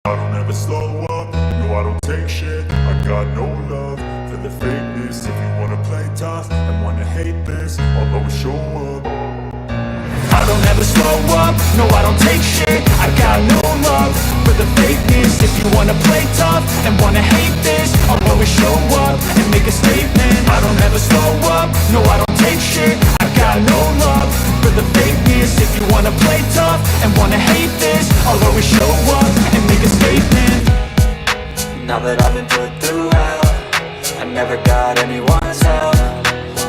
I don't ever slow up, no I don't take shit. I got no love for the fakeness. If you wanna play tough and wanna hate this, I'll always show up. I don't ever slow up, no I don't take shit. I got no love for the fakeness. If you wanna play tough and wanna hate this, I'll always show up and make a statement. I don't ever slow up, no I don't take shit. I got no love for the fakeness. If you wanna play tough and wanna hate this, I'll always show up and make a statement. Now that I've been put through hell, I never got anyone's help.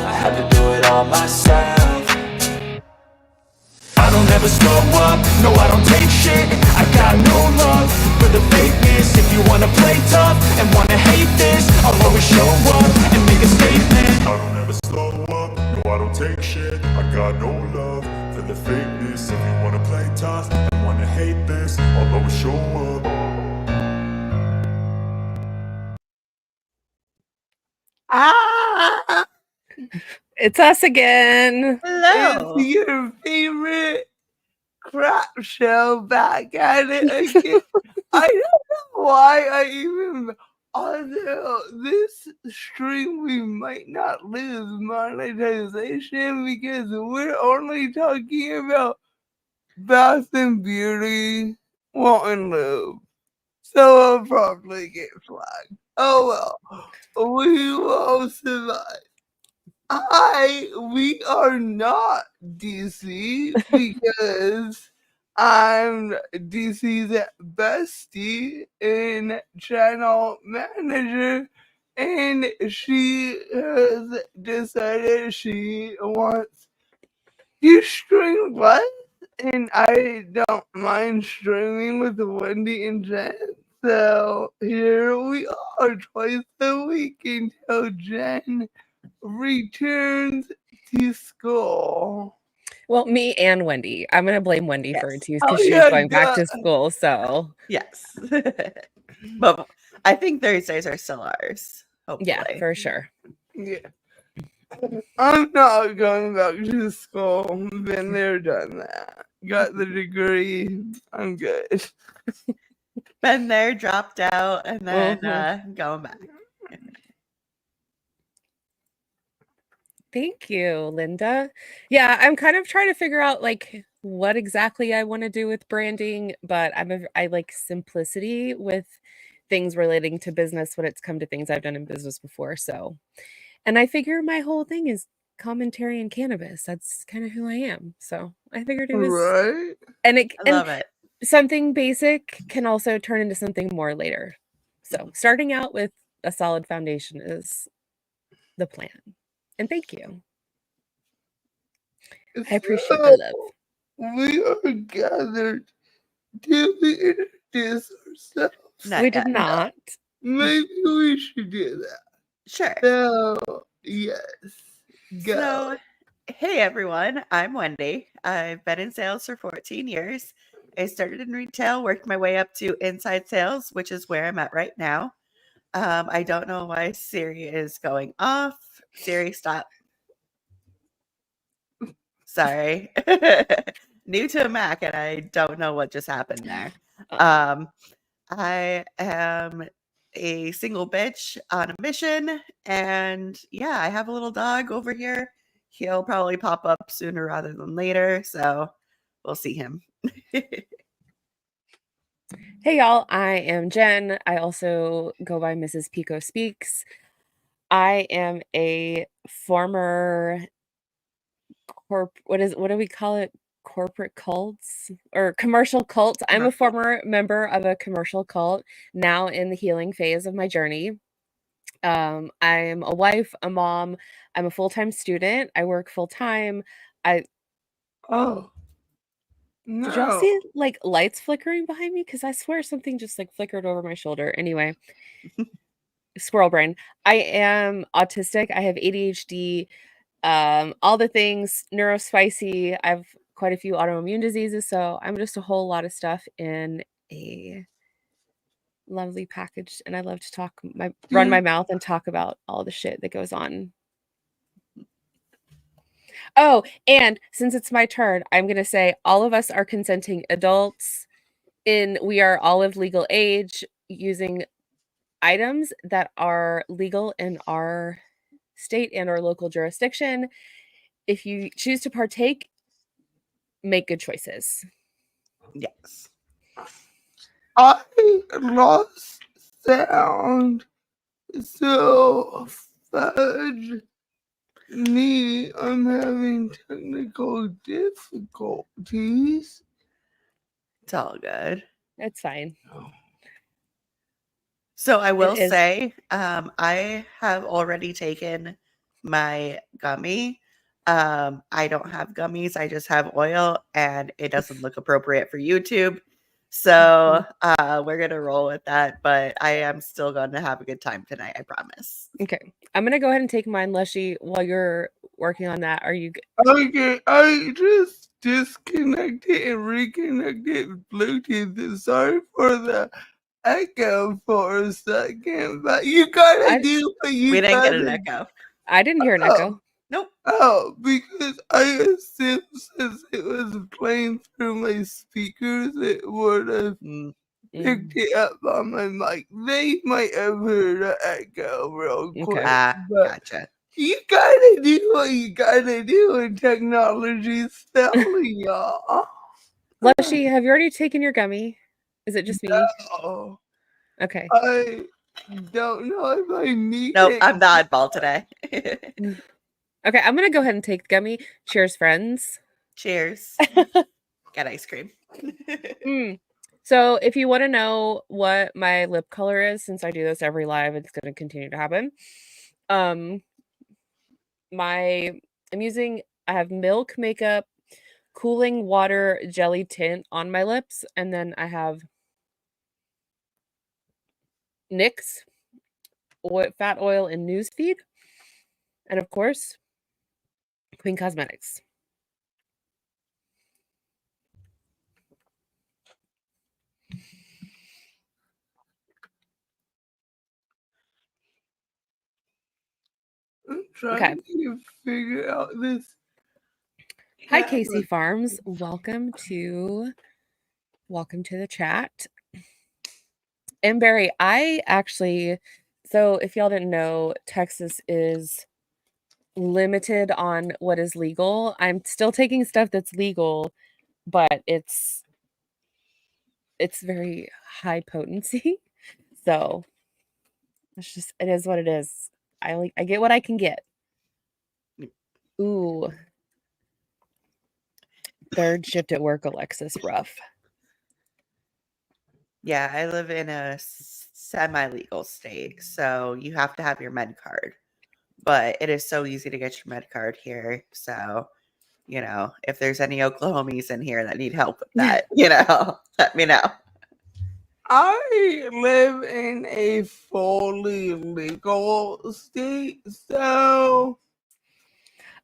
I had to do it all myself. I don't ever slow up, no I don't take shit. I got no love for the fakeness. If you wanna play tough and wanna hate this, I'll always show up and make a statement. I don't ever slow up, no I don't take shit. I got no love for the fakeness. If you wanna play tough and wanna hate this, I'll always show up. Ah! It's us again. Hello. It's your favorite crap show back at it again. I don't know why I even, although this stream we might not lose monetization because we're only talking about Bath and Beauty, and Lube. So I'll probably get flagged. Oh well, we will survive. We are not DC because I'm DC's bestie and channel manager, and she has decided she wants to stream less, and I don't mind streaming with Wendy and Jen. So here we are twice a week until Jen returns to school. Well, me and Wendy. I'm going to blame Wendy for it too because she's going back to school. So, yes. But I think Thursdays are still ours. Hopefully. Yeah, for sure. Yeah. I'm not going back to school. Been there, done that. Got the degree. I'm good. Been there, dropped out, and then going back. Thank you, Linda. Yeah, I'm kind of trying to figure out like what exactly I want to do with branding, but I like simplicity with things relating to business when it's come to things I've done in business before. So, and I figure my whole thing is commentary and cannabis. That's kind of who I am. So I figured it was right. And I love it. Something basic can also turn into something more later. So starting out with a solid foundation is the plan. And thank you. I appreciate the love. We are gathered to introduce ourselves. We did not. Maybe we should do that. Sure. So, yes. Go. So, hey everyone, I'm Wendy. I've been in sales for 14 years. I started in retail, worked my way up to inside sales, which is where I'm at right now. I don't know why Siri is going off. Siri, stop. Sorry. New to a Mac, and I don't know what just happened there. I am a single bitch on a mission, and yeah, I have a little dog over here. He'll probably pop up sooner rather than later, so we'll see him. Hey y'all, I am Jen. I also go by MrsPicoSpeaks. I am a former what do we call it? Corporate cults or commercial cults. I'm a former member of a commercial cult, now in the healing phase of my journey. I'm a wife, a mom. I'm a full-time student. I work full-time. No. Did y'all see like lights flickering behind me? Because I swear something just like flickered over my shoulder. Anyway, squirrel brain. I am autistic. I have ADHD. All the things, neurospicy. I have quite a few autoimmune diseases, so I'm just a whole lot of stuff in a lovely package. And I love to run my mouth and talk about all the shit that goes on. Oh, and since it's my turn, I'm going to say all of us are consenting adults. we are all of legal age, using items that are legal in our state and our local jurisdiction. If you choose to partake, make good choices. Yes. I lost sound. So fudge me. I'm having technical difficulties. It's all good. It's fine. So I will is. say, I have already taken my gummy. I don't have gummies. I just have oil, and it doesn't look appropriate for YouTube. So we're gonna roll with that. But I am still gonna have a good time tonight. I promise. Okay, I'm gonna go ahead and take mine, Lushie. While you're working on that, are you? Okay, I just disconnected and reconnected Bluetooth. Sorry for the echo for a second, but you gotta do what you We didn't get gotta an echo. I didn't hear an echo. Nope. Oh, because I assumed since it was playing through my speakers, it would have picked it up on my mic. They might have heard an echo real quick. But Gotcha. you gotta do what you gotta do in technology, spelling, y'all. Lushie, have you already taken your gummy? Is it just me? No. Okay. I don't know if I need Nope, it. I'm the oddball today. Okay, I'm gonna go ahead and take the gummy. Cheers, friends. Cheers. Get ice cream. So if you want to know what my lip color is, since I do this every live, it's going to continue to happen. I have Milk Makeup Cooling Water Jelly Tint on my lips, and then I have NYX Fat Oil and Newsfeed, and of course, Queen Cosmetics. I'm trying to figure out this. Hi, Casey Farms. Welcome to the chat. And Barry, so if y'all didn't know, Texas is limited on what is legal. I'm still taking stuff that's legal, but it's very high potency. So it is what it is. I get what I can get. Ooh. Third shift at work, Alexis, rough. Yeah, I live in a semi-legal state, so you have to have your med card. But it is so easy to get your med card here. So, if there's any Oklahomies in here that need help with that, let me know. I live in a fully legal state, so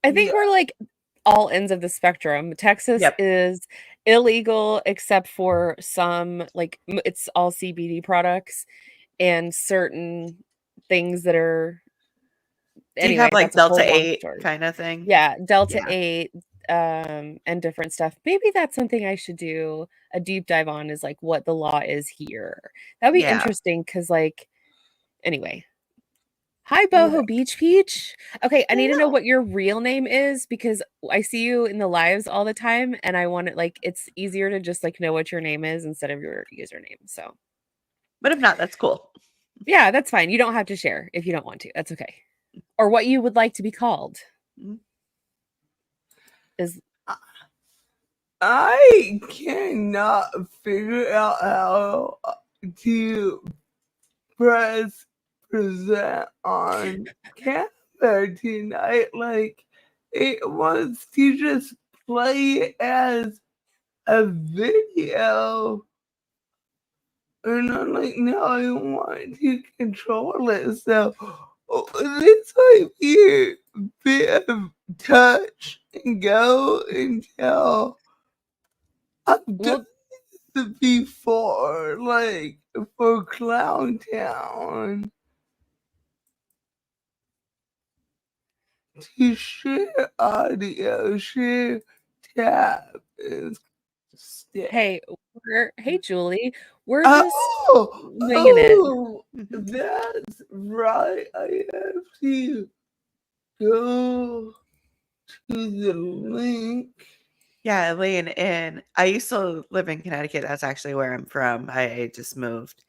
I think we're like all ends of the spectrum. Texas is illegal except for some, like, it's all CBD products and certain things that are. Do you have like Delta 8 kind of thing? Yeah, Delta 8 and different stuff. Maybe that's something I should do a deep dive on, is like what the law is here. That'd be interesting because, like, anyway. Hi, Boho Beach Peach. Okay, I need to know what your real name is because I see you in the lives all the time, and I want it, like, it's easier to just like know what your name is instead of your username. So, but if not, that's cool. Yeah, that's fine. You don't have to share if you don't want to. That's okay. Or what you would like to be called. I cannot figure out how to press present on camera tonight. Like, it wants to just play it as a video. And I'm like, no, I want to control it. So this might be a bit of touch and go until I've done this before, like for Clown Town. To share audio, share tab is stick. Hey, Hey, Julie. We're just Oh, winging it. that's right. I have to go to the link. Yeah, Elaine, and I used to live in Connecticut. That's actually where I'm from. I just moved.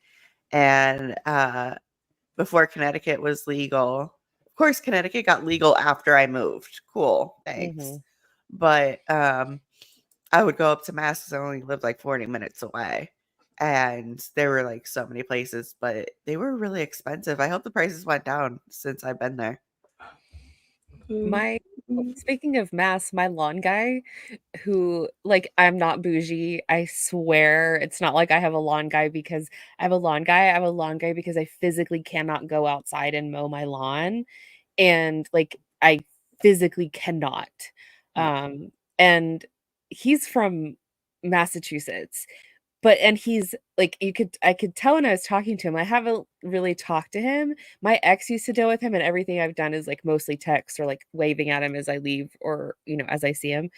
And before Connecticut was legal, of course, Connecticut got legal after I moved. Cool, thanks. Mhm. But I would go up to Mass because I only lived like 40 minutes away. And there were like so many places, but they were really expensive. I hope the prices went down since I've been there. Speaking of Mass, my lawn guy who, like, I'm not bougie. I swear it's not like I have a lawn guy because I have a lawn guy. I have a lawn guy because I physically cannot go outside and mow my lawn. And like I physically cannot. And he's from Massachusetts. And he's like, I could tell when I was talking to him. I haven't really talked to him. My ex used to deal with him, and everything I've done is like mostly text or like waving at him as I leave or, as I see him.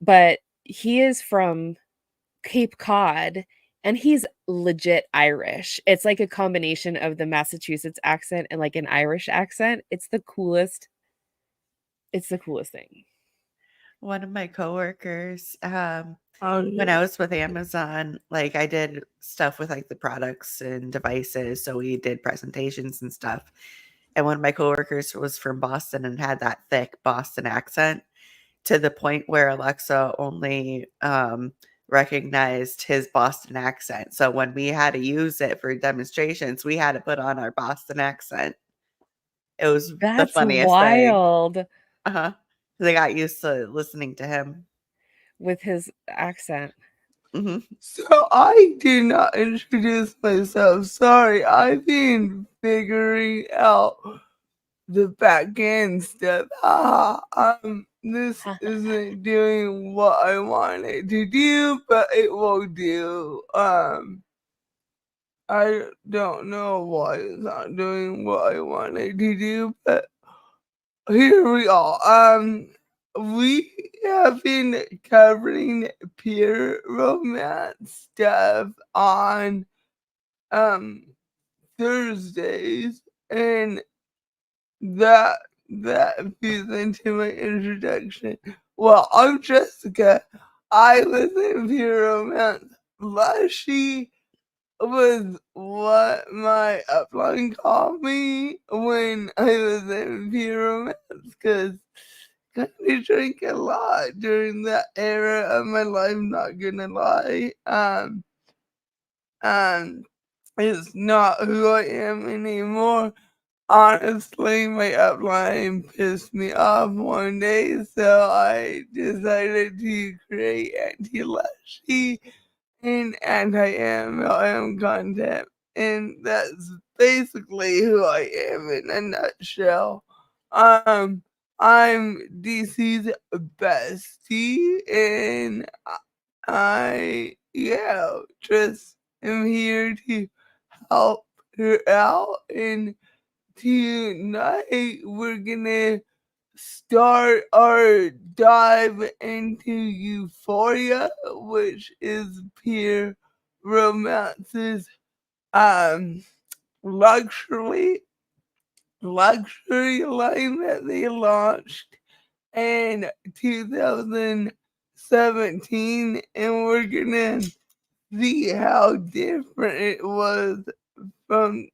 But he is from Cape Cod, and he's legit Irish. It's like a combination of the Massachusetts accent and like an Irish accent. It's the coolest thing. One of my coworkers, Oh, when I yeah. was with Amazon, like I did stuff with like the products and devices. So we did presentations and stuff. And one of my coworkers was from Boston and had that thick Boston accent to the point where Alexa only recognized his Boston accent. So when we had to use it for demonstrations, we had to put on our Boston accent. It was the That's funniest thing. wild Uh-huh. They got used to listening to him. with his accent. So I did not introduce myself. Sorry, I've been figuring out the back end stuff. This isn't doing what I wanted to do, but it will do. I don't know why it's not doing what I wanted to do, but here we are. We have been covering peer romance stuff on Thursdays, and that feeds into my introduction. Well, I'm Jessica. I was in peer romance. Lushie was what my upline called me when I was in peer romance, because I drank a lot during that era of my life, not gonna lie. It's not who I am anymore. Honestly, my upline pissed me off one day, so I decided to create anti-Lushie and anti-MLM content. And that's basically who I am in a nutshell. I'm DC's bestie, and I just am here to help her out. And tonight we're gonna start our dive into Eurphoria, which is peer romance's luxury line that they launched in 2017, and we're gonna see how different it was from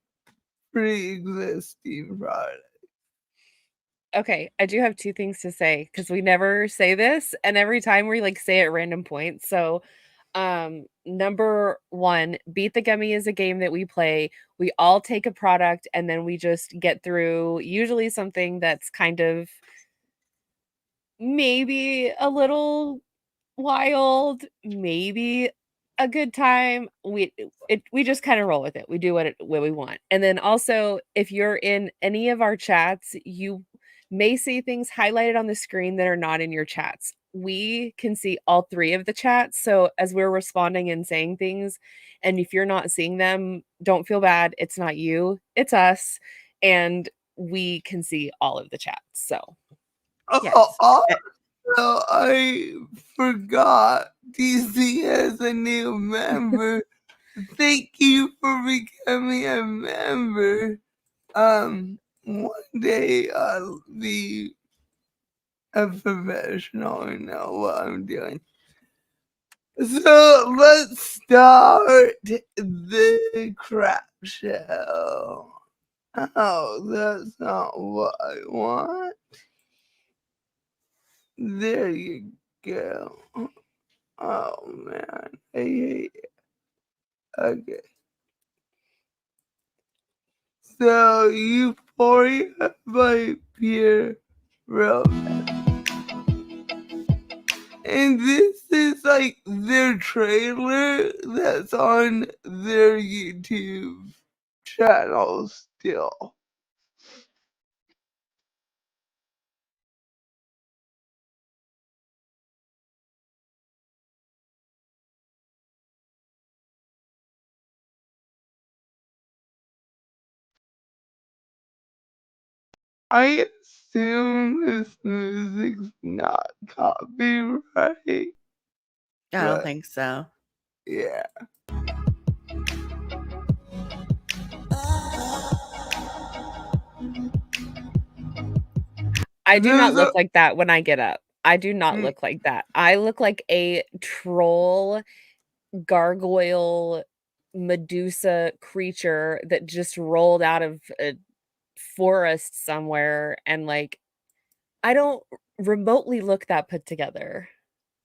pre-existing products. Okay, I do have two things to say because we never say this, and every time we like say it at random points. So, number one, Beat the Gummy is a game that we play. We all take a product and then we just get through usually something that's kind of maybe a little wild, maybe a good time. We just kind of roll with it. We do what we want. And then also, if you're in any of our chats, you may see things highlighted on the screen that are not in your chats. We can see all three of the chats. So as we're responding and saying things, and if you're not seeing them, don't feel bad. It's not you, it's us. And we can see all of the chats. So Oh, Yes. So I forgot DC as a new member. Thank you for becoming a member. One day I'll be a professional and know what I'm doing. So let's start the crap show. Oh, that's not what I want. There you go. Oh man, I hate it. Okay. So Euphoria by Pierre Romance. And this is like their trailer that's on their YouTube channel still. I assume this music's not copyright, I don't but think so. yeah. I do not There's look a like that when I get up. I do not look like that. I look like a troll, gargoyle, Medusa creature that just rolled out of a forest somewhere, and like I don't remotely look that put together.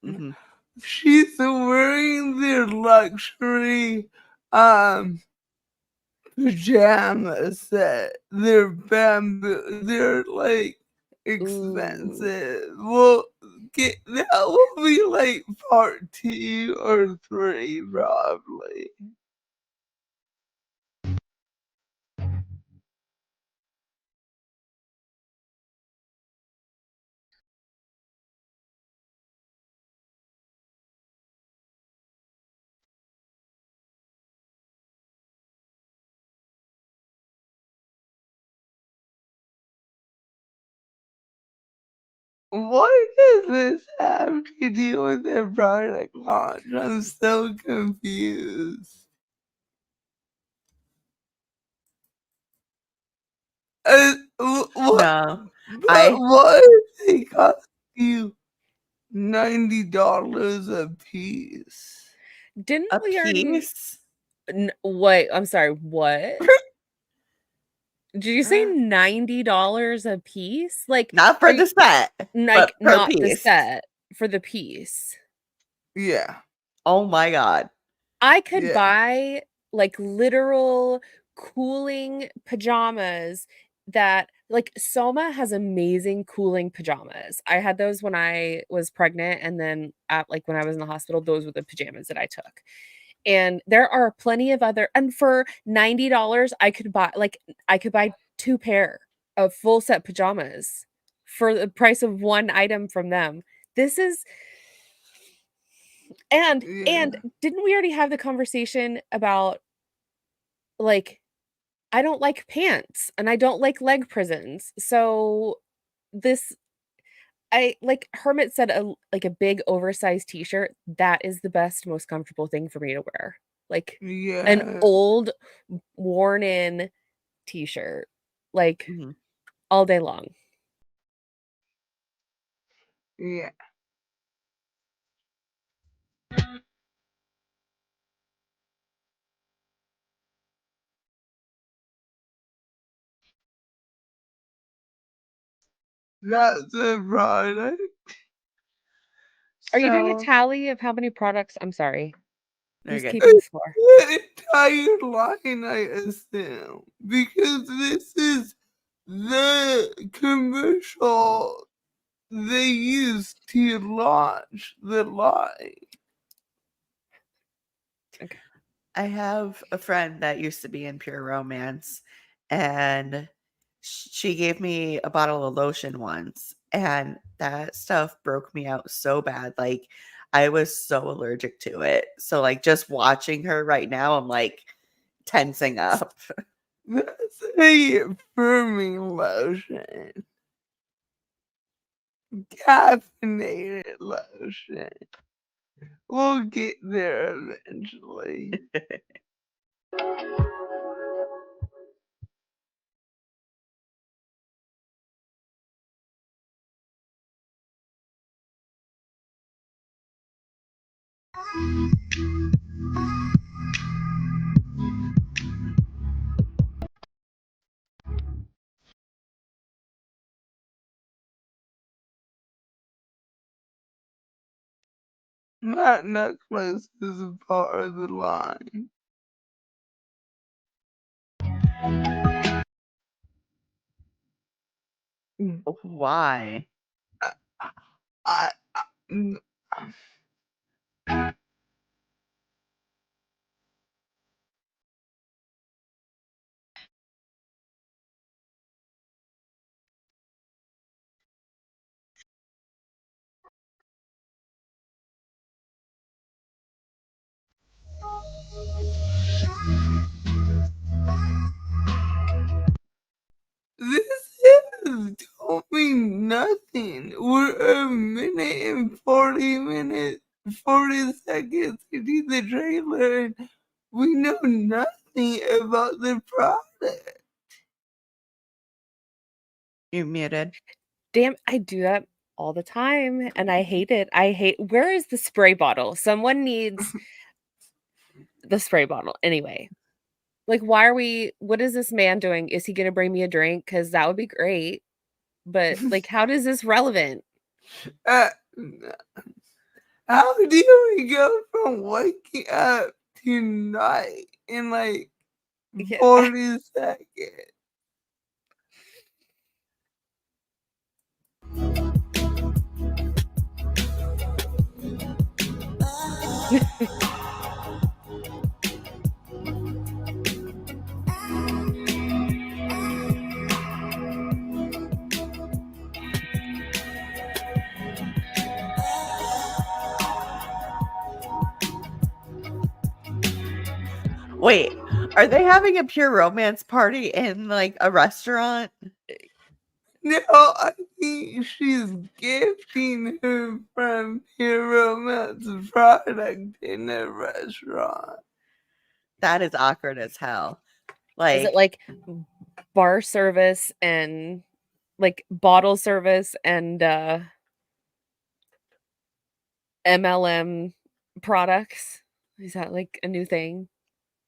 Mhm. she's wearing their luxury pajama set. They're bamboo. They're like Ooh. expensive. Well, that will be like part 2 or 3 probably. What does this have to do with their product launch? I'm so confused. What? No, But I what if they cost you $90 a piece? Didn't a we already piece, wait, I'm sorry, what? Did you say $90 a piece? Like, not are for you the set, like but per not the piece. set for the piece? Yeah, Oh my god. I could yeah. buy like literal cooling pajamas that like Soma has amazing cooling pajamas. I had those when I was pregnant, and then at like when I was in the hospital, those were the pajamas that I took. And there are plenty of other, and for $90 I could buy 2 pair of full set pajamas for the price of one item from them. This is and Yeah. didn't we already have the conversation about like I don't like pants and I don't like leg prisons. So this I like Hermit said like a big oversized t-shirt, that is the best, most comfortable thing for me to wear. Like an Yeah. old worn in t-shirt, like Mhm. all day long. Yeah. That's a product. Are you doing a So tally of how many products? I'm sorry. There Who's you go. keeping score? the entire line, I assume, because this is the commercial they used to launch the line. Okay. I have a friend that used to be in Pure Romance, and she gave me a bottle of lotion once, and that stuff broke me out so bad. Like, I was so allergic to it. So, like, just watching her right now, I'm like tensing up. That's a firming lotion. caffeinated lotion. We'll get there eventually. That necklace is a part of the line. Why? I this told me nothing. We're a minute and 40 seconds into the trailer, and we know nothing about the product. You muted. Damn, I do that all the time and I hate it. Where is the spray bottle? Someone needs the spray bottle. Anyway, like, what is this man doing? Is he gonna bring me a drink? Because that would be great. But like, how is this relevant? How do we go from waking up to night in like Yeah. 40 seconds? Wait, are they having a pure romance party in like a restaurant? No, I think she's gifting her from Pure Romance product in a restaurant. That is awkward as hell. Is it like bar service and like bottle service and MLM products? Is that like a new thing?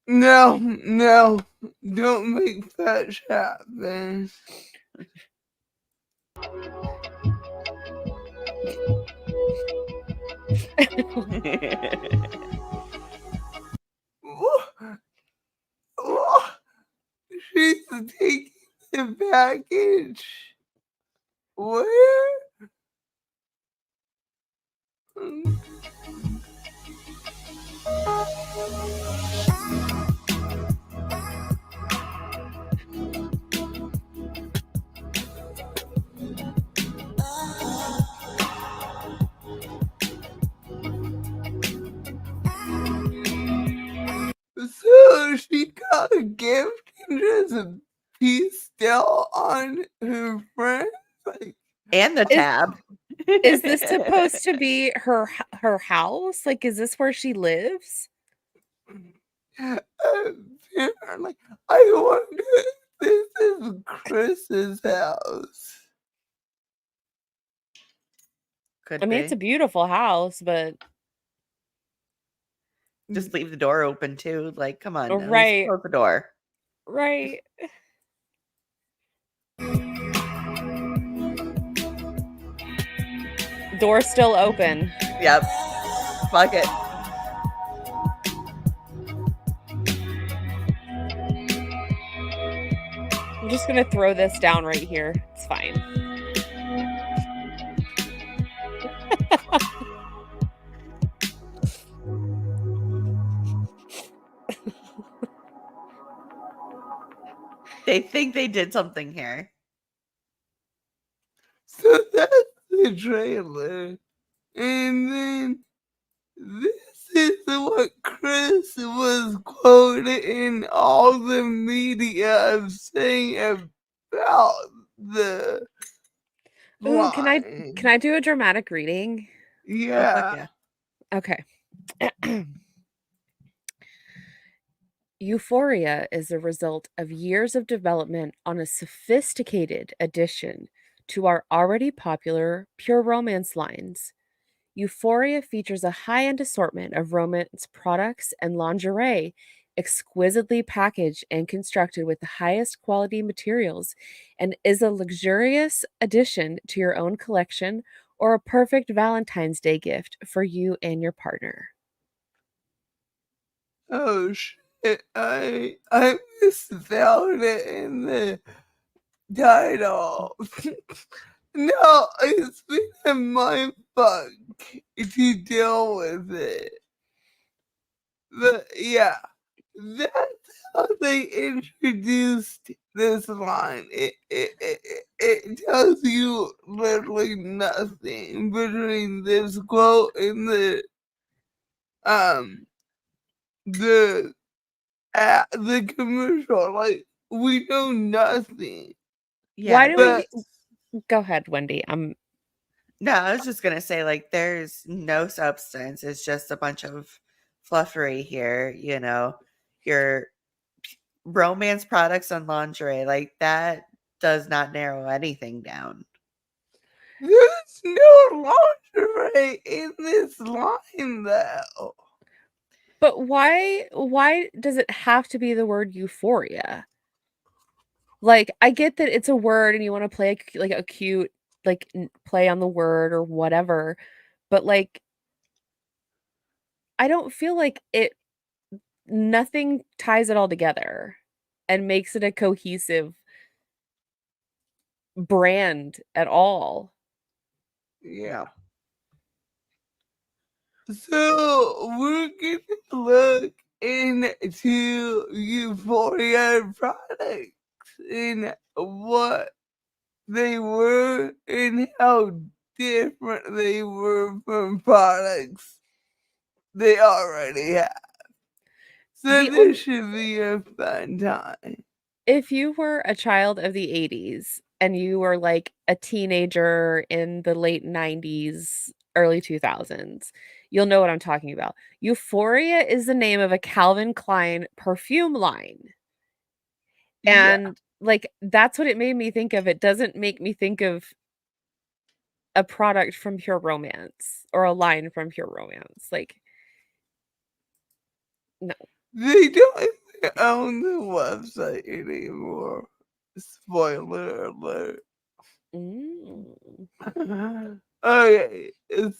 No, don't make fetch happen. She's taking the package. Where? So she got a gift and just a piece still on her friend? Like, and the tab. Is this supposed to be her house? Like, is this where she lives? apparently, I wonder if this is Chris's house. Could I mean, be. it's a beautiful house, but Just leave the door open too. Like, come on, at least right, close the door. right. Door's still open. Yep. Fuck it. I'm just gonna throw this down right here. It's fine. They think they did something here. So that's the trailer. And then this is what Chris was quoted in all the media of saying about the Ooh, line. can I do a dramatic reading? Oh, fuck Yeah. yeah. Okay. Euphoria is a result of years of development on a sophisticated addition to our already popular pure romance lines. Euphoria features a high-end assortment of romance products and lingerie, exquisitely packaged and constructed with the highest quality materials, and is a luxurious addition to your own collection or a perfect Valentine's Day gift for you and your partner. Oh shit! I misspelled it in the title. No, it's been a mind fuck to deal with it. But yeah, that's how they introduced this line. It tells you literally nothing between this quote and um the the commercial. Like, we know nothing. Yeah. Why do But we go ahead, Wendy? No, I was just gonna say, like, there's no substance. It's just a bunch of fluffery here, you know. Your romance products and lingerie, like that does not narrow anything down. there's no lingerie in this line though. But why does it have to be the word euphoria? Like, I get that it's a word and you want to play like a cute play on the word or whatever, but like I don't feel like nothing ties it all together and makes it a cohesive brand at all. Yeah. So we're gonna look into Euphoria products and what they were and how different they were from products they already have. So The this should be a fun time. If you were a child of the 80s and you were like a teenager in the late 90s, early 2000s, you'll know what I'm talking about. Euphoria is the name of a Calvin Klein perfume line. Yeah. And like that's what it made me think of. It doesn't make me think of a product from Pure Romance or a line from Pure Romance. Like, no. They don't even own the website anymore. Spoiler alert. Mm. Okay,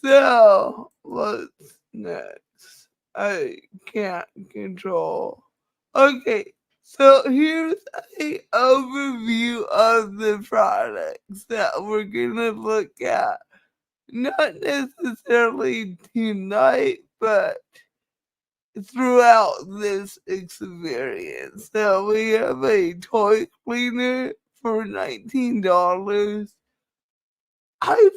so what's next? I can't control. Okay, so here's a overview of the products that we're gonna look at. Not necessarily tonight, but throughout this experience. So we have a toy cleaner for $19. I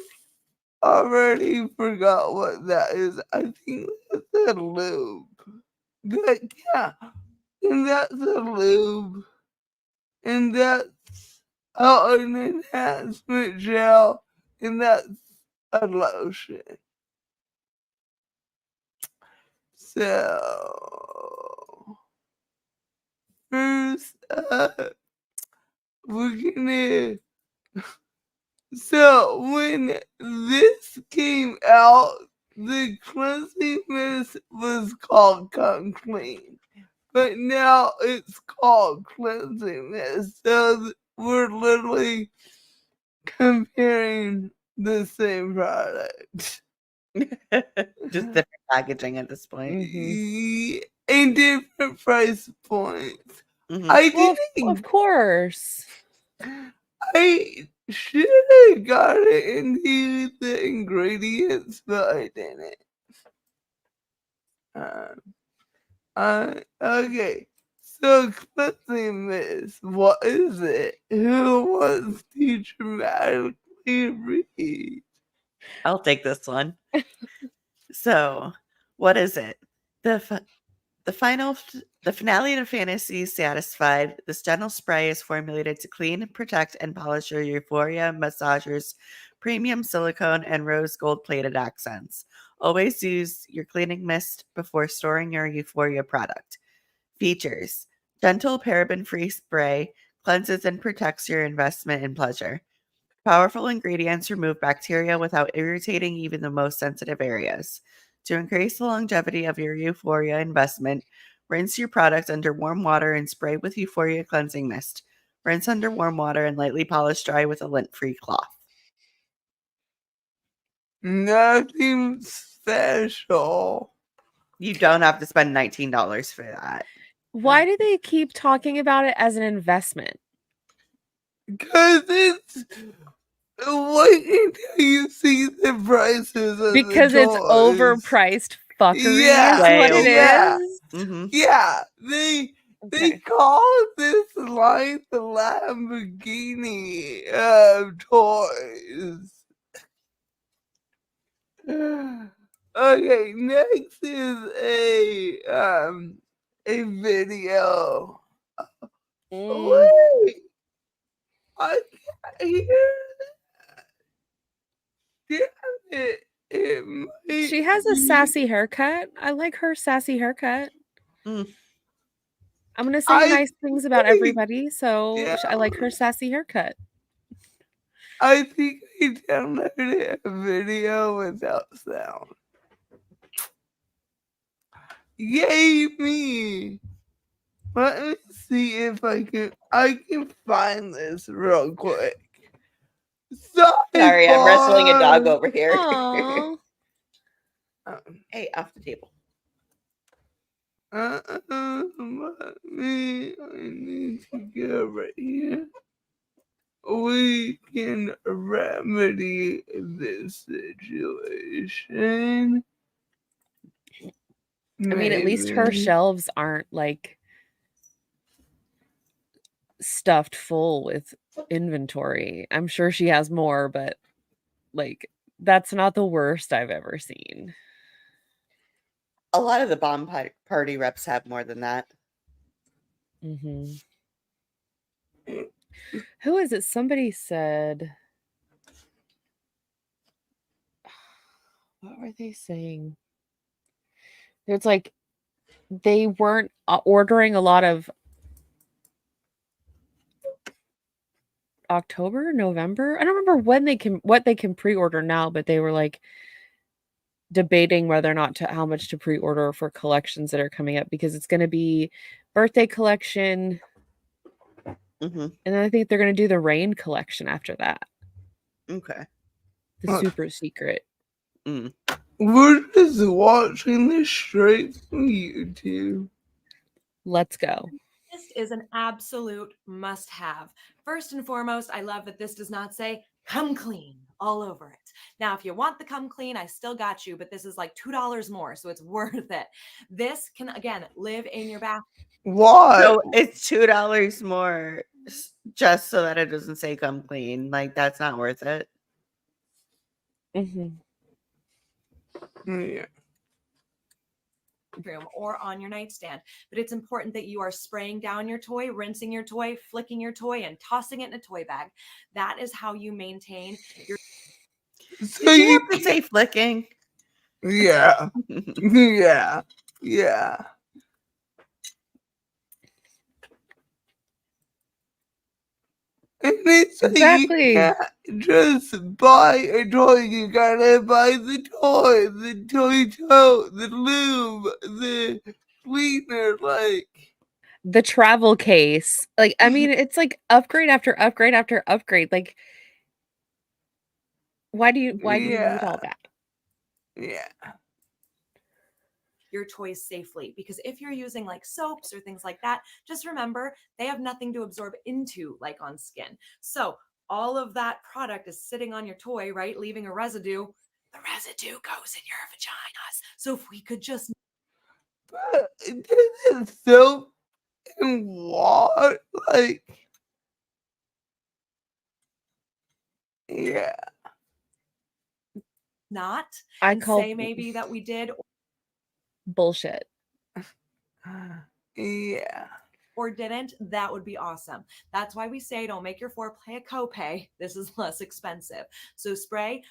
already forgot what that is. I think that's a lube. But yeah, and that's a lube. And that's an enhancement gel. And that's a lotion. So first up, we're gonna. So when this came out, the cleansing mist was called Come Clean, but now it's called cleansing mist. So we're literally comparing the same product. Just different packaging at this point. In different price points. Mhm. I Well, didn't. of course. I should have got it into the ingredients, but I didn't. Okay. So cleansing mist, what is it? Who wants to dramatically read? I'll take this one. So, what is it? The finale to fantasy is satisfied. This gentle spray is formulated to clean, protect, and polish your Euphoria Massagers premium silicone and rose gold plated accents. Always use your cleaning mist before storing your Eurphoria product. Features: gentle paraben-free spray, cleanses and protects your investment in pleasure. Powerful ingredients remove bacteria without irritating even the most sensitive areas. To increase the longevity of your Eurphoria investment, rinse your product under warm water and spray with Eurphoria cleansing mist. Rinse under warm water and lightly polish dry with a lint-free cloth. Nothing special. You don't have to spend $19 for that. Why do they keep talking about it as an investment? Because it's wait until you see the prices of Because the it's toys. overpriced fuckery Yeah, is what it yeah. is. Mm-hmm. Yeah, they Okay. call this line the Lamborghini of toys. Okay, next is a video. Mm. Wait, I can't hear that. Damn it! It might She has a be- sassy haircut. I like her sassy haircut. Mm. I'm gonna say I nice things about think- everybody, so yeah. I like her sassy haircut. I think I downloaded a video without sound. Yay me! Let me see if I can find this real quick. Sorry, I'm wrestling a dog Sidebar. over here. Aw. Hey, off the table. I need to go right here. We can remedy this situation. I mean, at least her Maybe. shelves aren't like stuffed full with inventory. I'm sure she has more, but like that's not the worst I've ever seen. A lot of the bomb party reps have more than that. Mm-hmm. Who is it? Somebody said, what were they saying? It's like they weren't ordering a lot of October, November. I don't remember when what they can pre-order now, but they were like debating whether or not to how much to pre-order for collections that are coming up, because it's going to be birthday collection, Mm-hmm. and then I think they're going to do the rain collection after that, Okay. the super secret. Mm. We're just watching this straight from YouTube. Let's go. This is an absolute must-have. First and foremost, I love that this does not say "come clean" all over it. Now, if you want the "come clean," I still got you, but this is like $2 more, so it's worth it. This can, again, live in your bathroom. Why? So it's $2 more just so that it doesn't say "come clean." Like, that's not worth it. Mm-hmm. Yeah. Room or on your nightstand, but it's important that you are spraying down your toy, rinsing your toy, flicking your toy, and tossing it in a toy bag. That is how you maintain your. So Did you have to say flicking? Yeah. Yeah. Yeah. And it's Exactly. like you can't just buy a toy, you gotta buy the toy, the toy tote, the lube, the cleaner, like. The travel case. Like, I mean, it's like upgrade after upgrade after upgrade. Like, why do you need all that? Yeah. Your toys safely, because if you're using like soaps or things like that, just remember they have nothing to absorb into like on skin. So all of that product is sitting on your toy, right? Leaving a residue. The residue goes in your vaginas. So if we could just. But this is soap and water, like. Yeah. Not I and call say maybe that we did, bullshit. Yeah. or didn't, that would be awesome. That's why we say don't make your foreplay a copay. This is less expensive. So spray.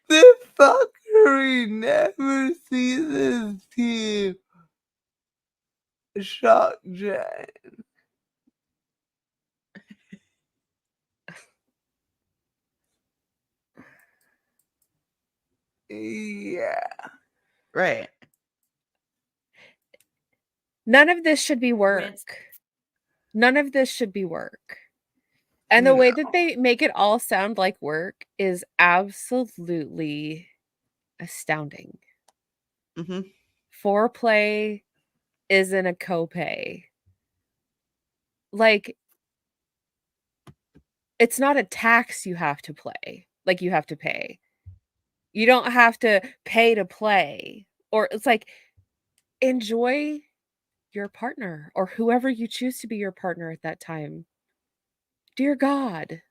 The fuckery never ceases to shock Jen. Yeah. Right. None of this should be work. Rinse. None of this should be work. And the way No. that they make it all sound like work is absolutely astounding. Mm-hmm. Foreplay isn't a copay. Like, it's not a tax you have to play. Like, you have to pay. You don't have to pay to play. Or it's like, enjoy your partner or whoever you choose to be your partner at that time. Dear God.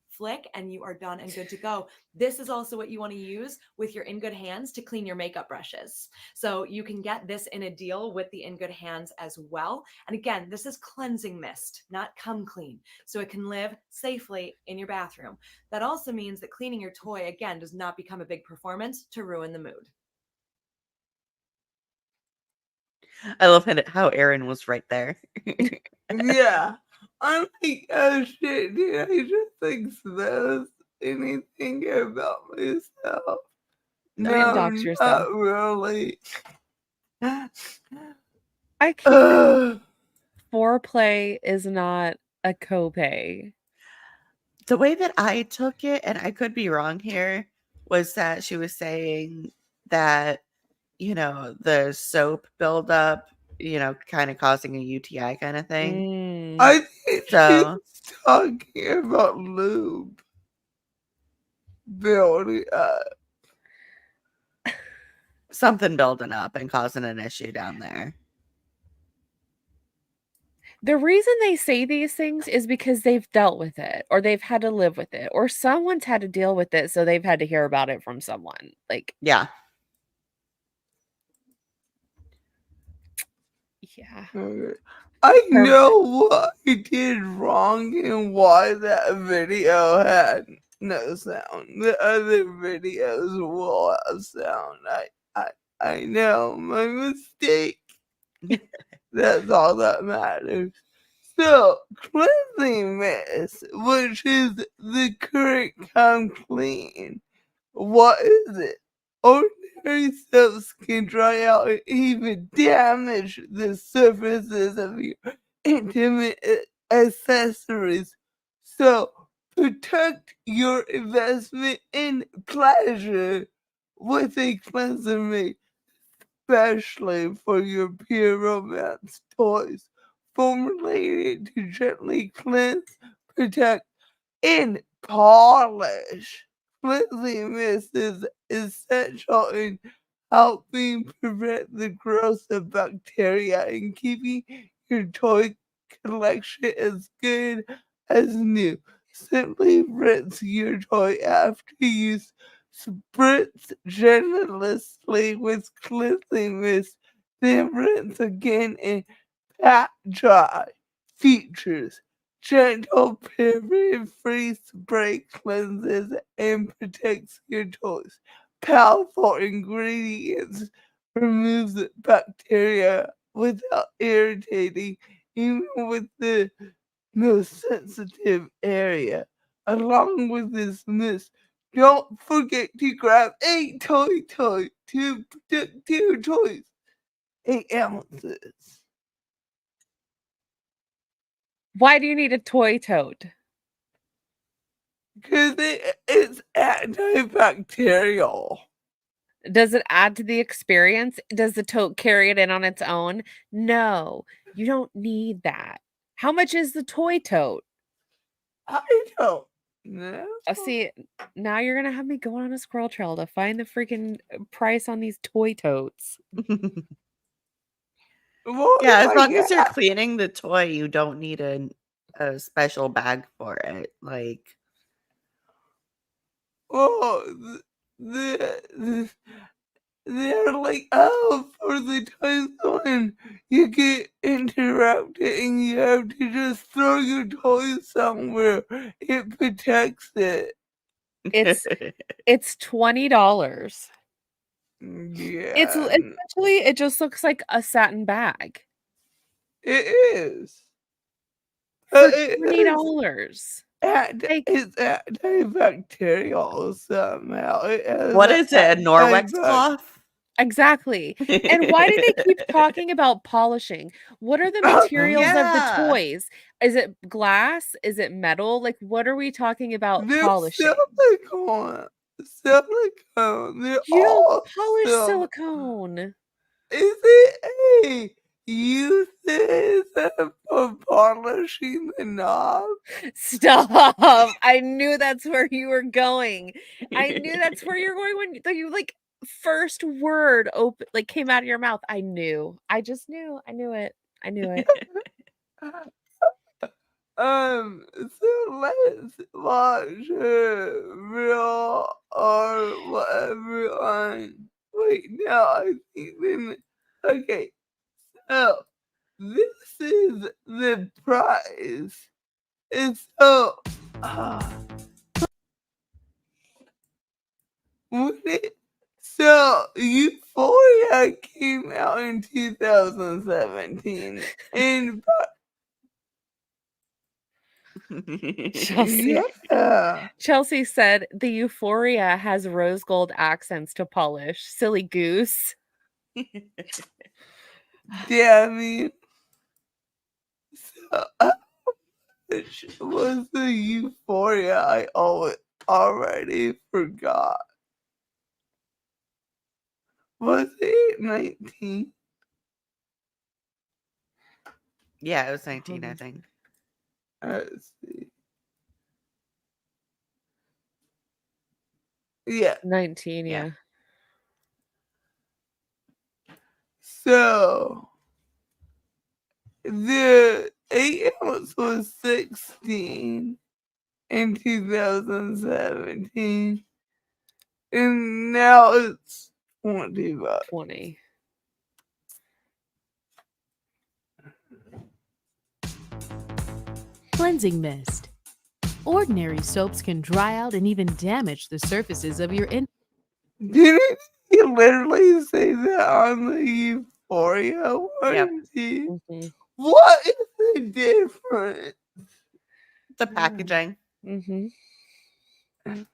Flick and you are done and good to go. This is also what you want to use with your In Good Hands to clean your makeup brushes. So you can get this in a deal with the In Good Hands as well. And again, this is cleansing mist, not come clean. So it can live safely in your bathroom. That also means that cleaning your toy, again, does not become a big performance to ruin the mood. I love how Erin was right there. Yeah. I'm like, oh shit, did I just expose anything about myself? No, dox yourself. not really. I can't. Foreplay is not a copay. The way that I took it, and I could be wrong here, was that she was saying that, the soap buildup, kind of causing a UTI kind of thing. I think So- she's talking about lube building up. Something building up and causing an issue down there. The reason they say these things is because they've dealt with it or they've had to live with it or someone's had to deal with it. So they've had to hear about it from someone. Like, Yeah. yeah. Okay. I know what I did wrong and why that video had no sound. The other videos will have sound. I know my mistake. That's all that matters. So, cleansing mist, which is the correct come clean. What is it? Ordinary soaps can dry out and even damage the surfaces of your intimate accessories. So, protect your investment in pleasure with a cleanser made especially for your pure romance toys, formulated to gently cleanse, protect, and polish. Cleansing mist is essential in helping prevent the growth of bacteria and keeping your toy collection as good as new. Simply rinse your toy after use. Spritz generously with cleansing mist, then rinse again and pat dry. Features: gentle paraben-free spray cleanses and protects your toys. Powerful ingredients removes bacteria without irritating, even with the most sensitive area. Along with this mist, don't forget to grab a toy to protect your toys. 8 ounces. Why do you need a toy tote? Because it's antibacterial. Does it add to the experience? Does the tote carry it in on its own? No, you don't need that. How much is the toy tote? I don't know. See, now you're going to have me go on a squirrel trail to find the freaking price on these toy totes. Yeah, as long as you're cleaning the toy, you don't need a special bag for it. Like, well, they're like, oh, for the times when you get interrupted and you have to just throw your toys somewhere, it protects it. It's $20. Yeah, It's essentially, it just looks like a satin bag it is. for It is $20. Like, it's antibacterial somehow. It has What a is it? A Norwex antibac- cloth? exactly. And why do they keep talking about polishing? What are the materials of the Yeah. toys? Is it glass? Is it metal? Like, what are we talking about They're polishing? silicone. They're You don't all polish silicone. silicone. Is it a euphemism for polishing the knob? Stop. I knew that's where you were going. I knew that's where you're going when you like first word like came out of your mouth. I knew. I just knew. I knew it. I knew it. So let's watch real or whatever on. Wait, no, I think then. Okay, so this is the prize. It's so. So Euphoria came out in 2017, and Chelsea. yeah, Chelsea said the Euphoria has rose gold accents to polish. Silly goose. damn it. So which was the Euphoria I already forgot. Was it 19? Yeah, it was 19, I think. Let's see. Yeah. 19, Yeah. yeah. So the 8 ounce was 16 in 2017, and now it's 20 bucks. 20. Cleansing mist. Ordinary soaps can dry out and even damage the surfaces of your Didn't he literally say that on the Euphoria one? Mm-hmm. What is the difference? The packaging. Mm-hmm.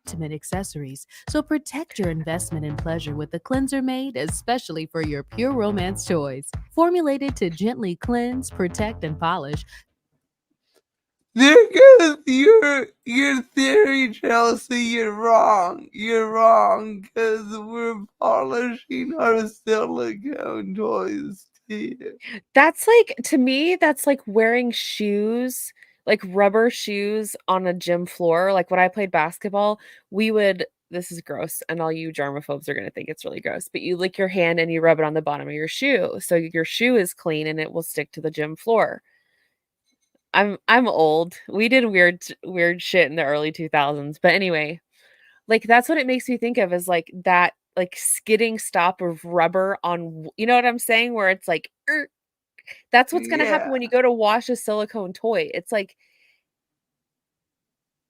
intimate accessories. So protect your investment in pleasure with the cleanser made especially for your pure romance toys. Formulated to gently cleanse, protect, and polish. There goes your theory, Chelsea. You're wrong. You're wrong, because we're polishing our silicone toys too. That's like, to me, that's like wearing shoes, like rubber shoes on a gym floor. Like when I played basketball, this is gross, and all you germaphobes are going to think it's really gross, but you lick your hand and you rub it on the bottom of your shoe. So your shoe is clean and it will stick to the gym floor. I'm old. We did weird shit in the early 2000s. But anyway, like that's what it makes me think of, is like that like skidding stop of rubber on, you know what I'm saying, where it's like that's what's going to happen when you go to wash a silicone toy. It's like,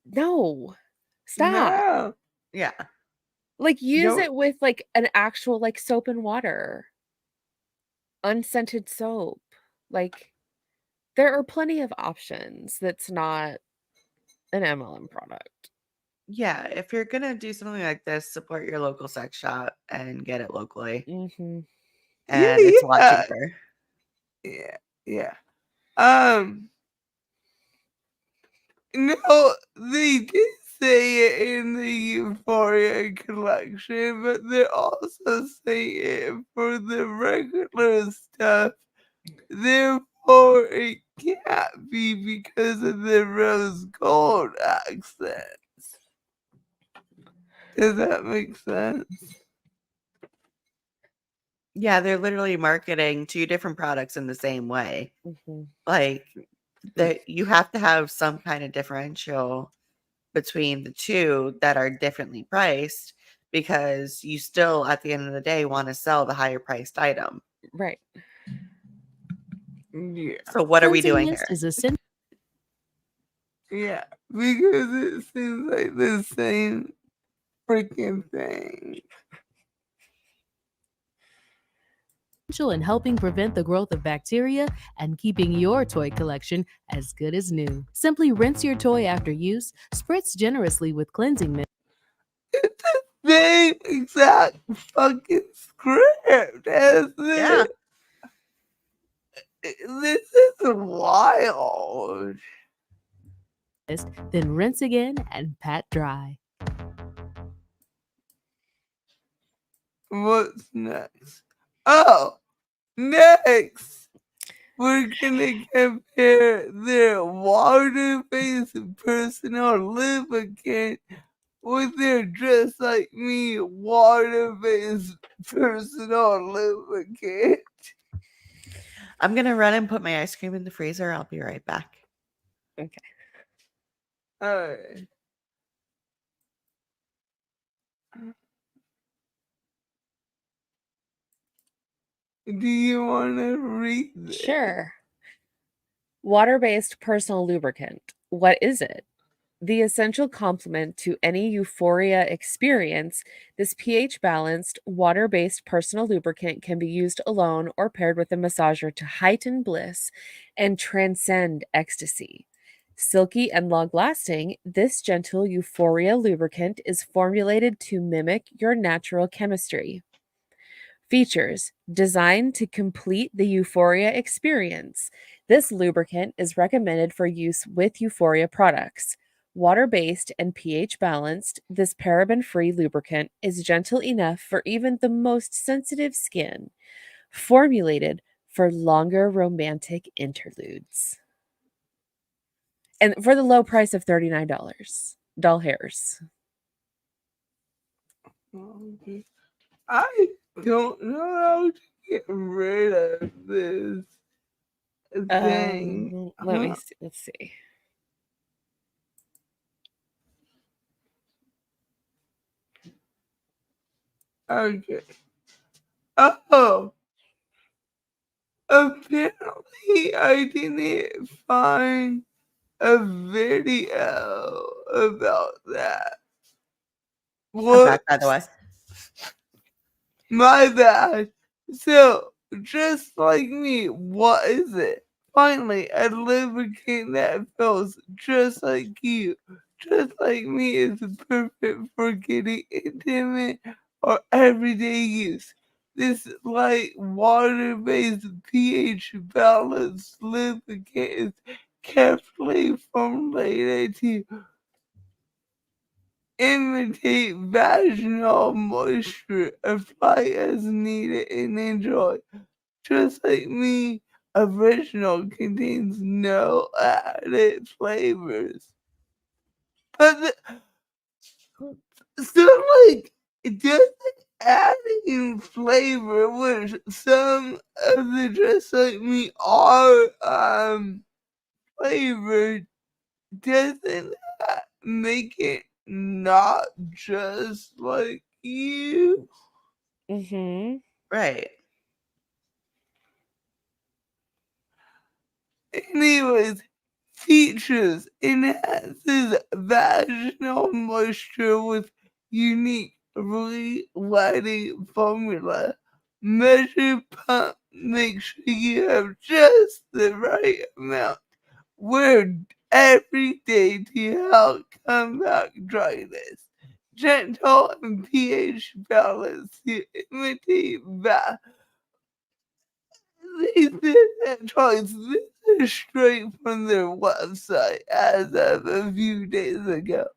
no, stop. No. Yeah. Like use Don't- it with like an actual like soap and water. Unscented soap. Like there are plenty of options that's not an MLM product. Yeah. If you're going to do something like this, support your local sex shop and get it locally. Mm-hmm. And it's a lot Yeah. cheaper. Yeah. No, they did say it in the Euphoria collection, but they're also saying it for the regular stuff. Therefore, it can't be because of the rose gold accents. Does that make sense? Yeah, they're literally marketing two different products in the same way. Mm-hmm. Like that you have to have some kind of differential between the two that are differently priced, because you still, at the end of the day, want to sell the higher priced item. Right. Yeah. So what are we Cleansing doing mist here? is essential. Yeah. Because it seems like the same freaking thing. In helping prevent the growth of bacteria and keeping your toy collection as good as new. Simply rinse your toy after use, spritz generously with cleansing mist. It's the same exact fucking script as Yeah. This is wild. Then rinse again and pat dry. What's next? Oh, next, we're gonna compare their water-based personal lubricant with their Just Like Me water-based personal lubricant. I'm going to run and put my ice cream in the freezer. I'll be right back. Okay. Alright. Do you want to read this? Sure. Water-based personal lubricant. What is it? The essential complement to any euphoria experience, this pH-balanced, water-based personal lubricant can be used alone or paired with a massager to heighten bliss and transcend ecstasy. Silky and long-lasting, this gentle euphoria lubricant is formulated to mimic your natural chemistry. Features designed to complete the euphoria experience. This lubricant is recommended for use with euphoria products. Water-based and pH balanced, this paraben-free lubricant is gentle enough for even the most sensitive skin. Formulated for longer romantic interludes. And for the low price of $39. Doll hairs. Okay. I don't know how to get rid of this thing. Let me see. Let's see. Okay. Oh. Apparently, I didn't find a video about that. I'm What? back, by the way. My bad. So, Just Like Me, what is it? Finally, a lubricant that feels just like you. Just Like Me is perfect for getting intimate or everyday use. This light water-based pH balanced lubricant is carefully formulated to imitate vaginal moisture, apply as needed, and enjoy. Just Like Me original contains no added flavors. But so like it doesn't adding flavor, which some of the Just Like Me are flavored, doesn't that make it not just like you? Mm-hmm. Right. Anyways, features enhances vaginal moisture with unique relighting formula. Measure pump, make sure you have just the right amount. Wear every day to help combat dryness. Gentle and pH balance to imitate they did that choice. This is straight from their website as of a few days ago.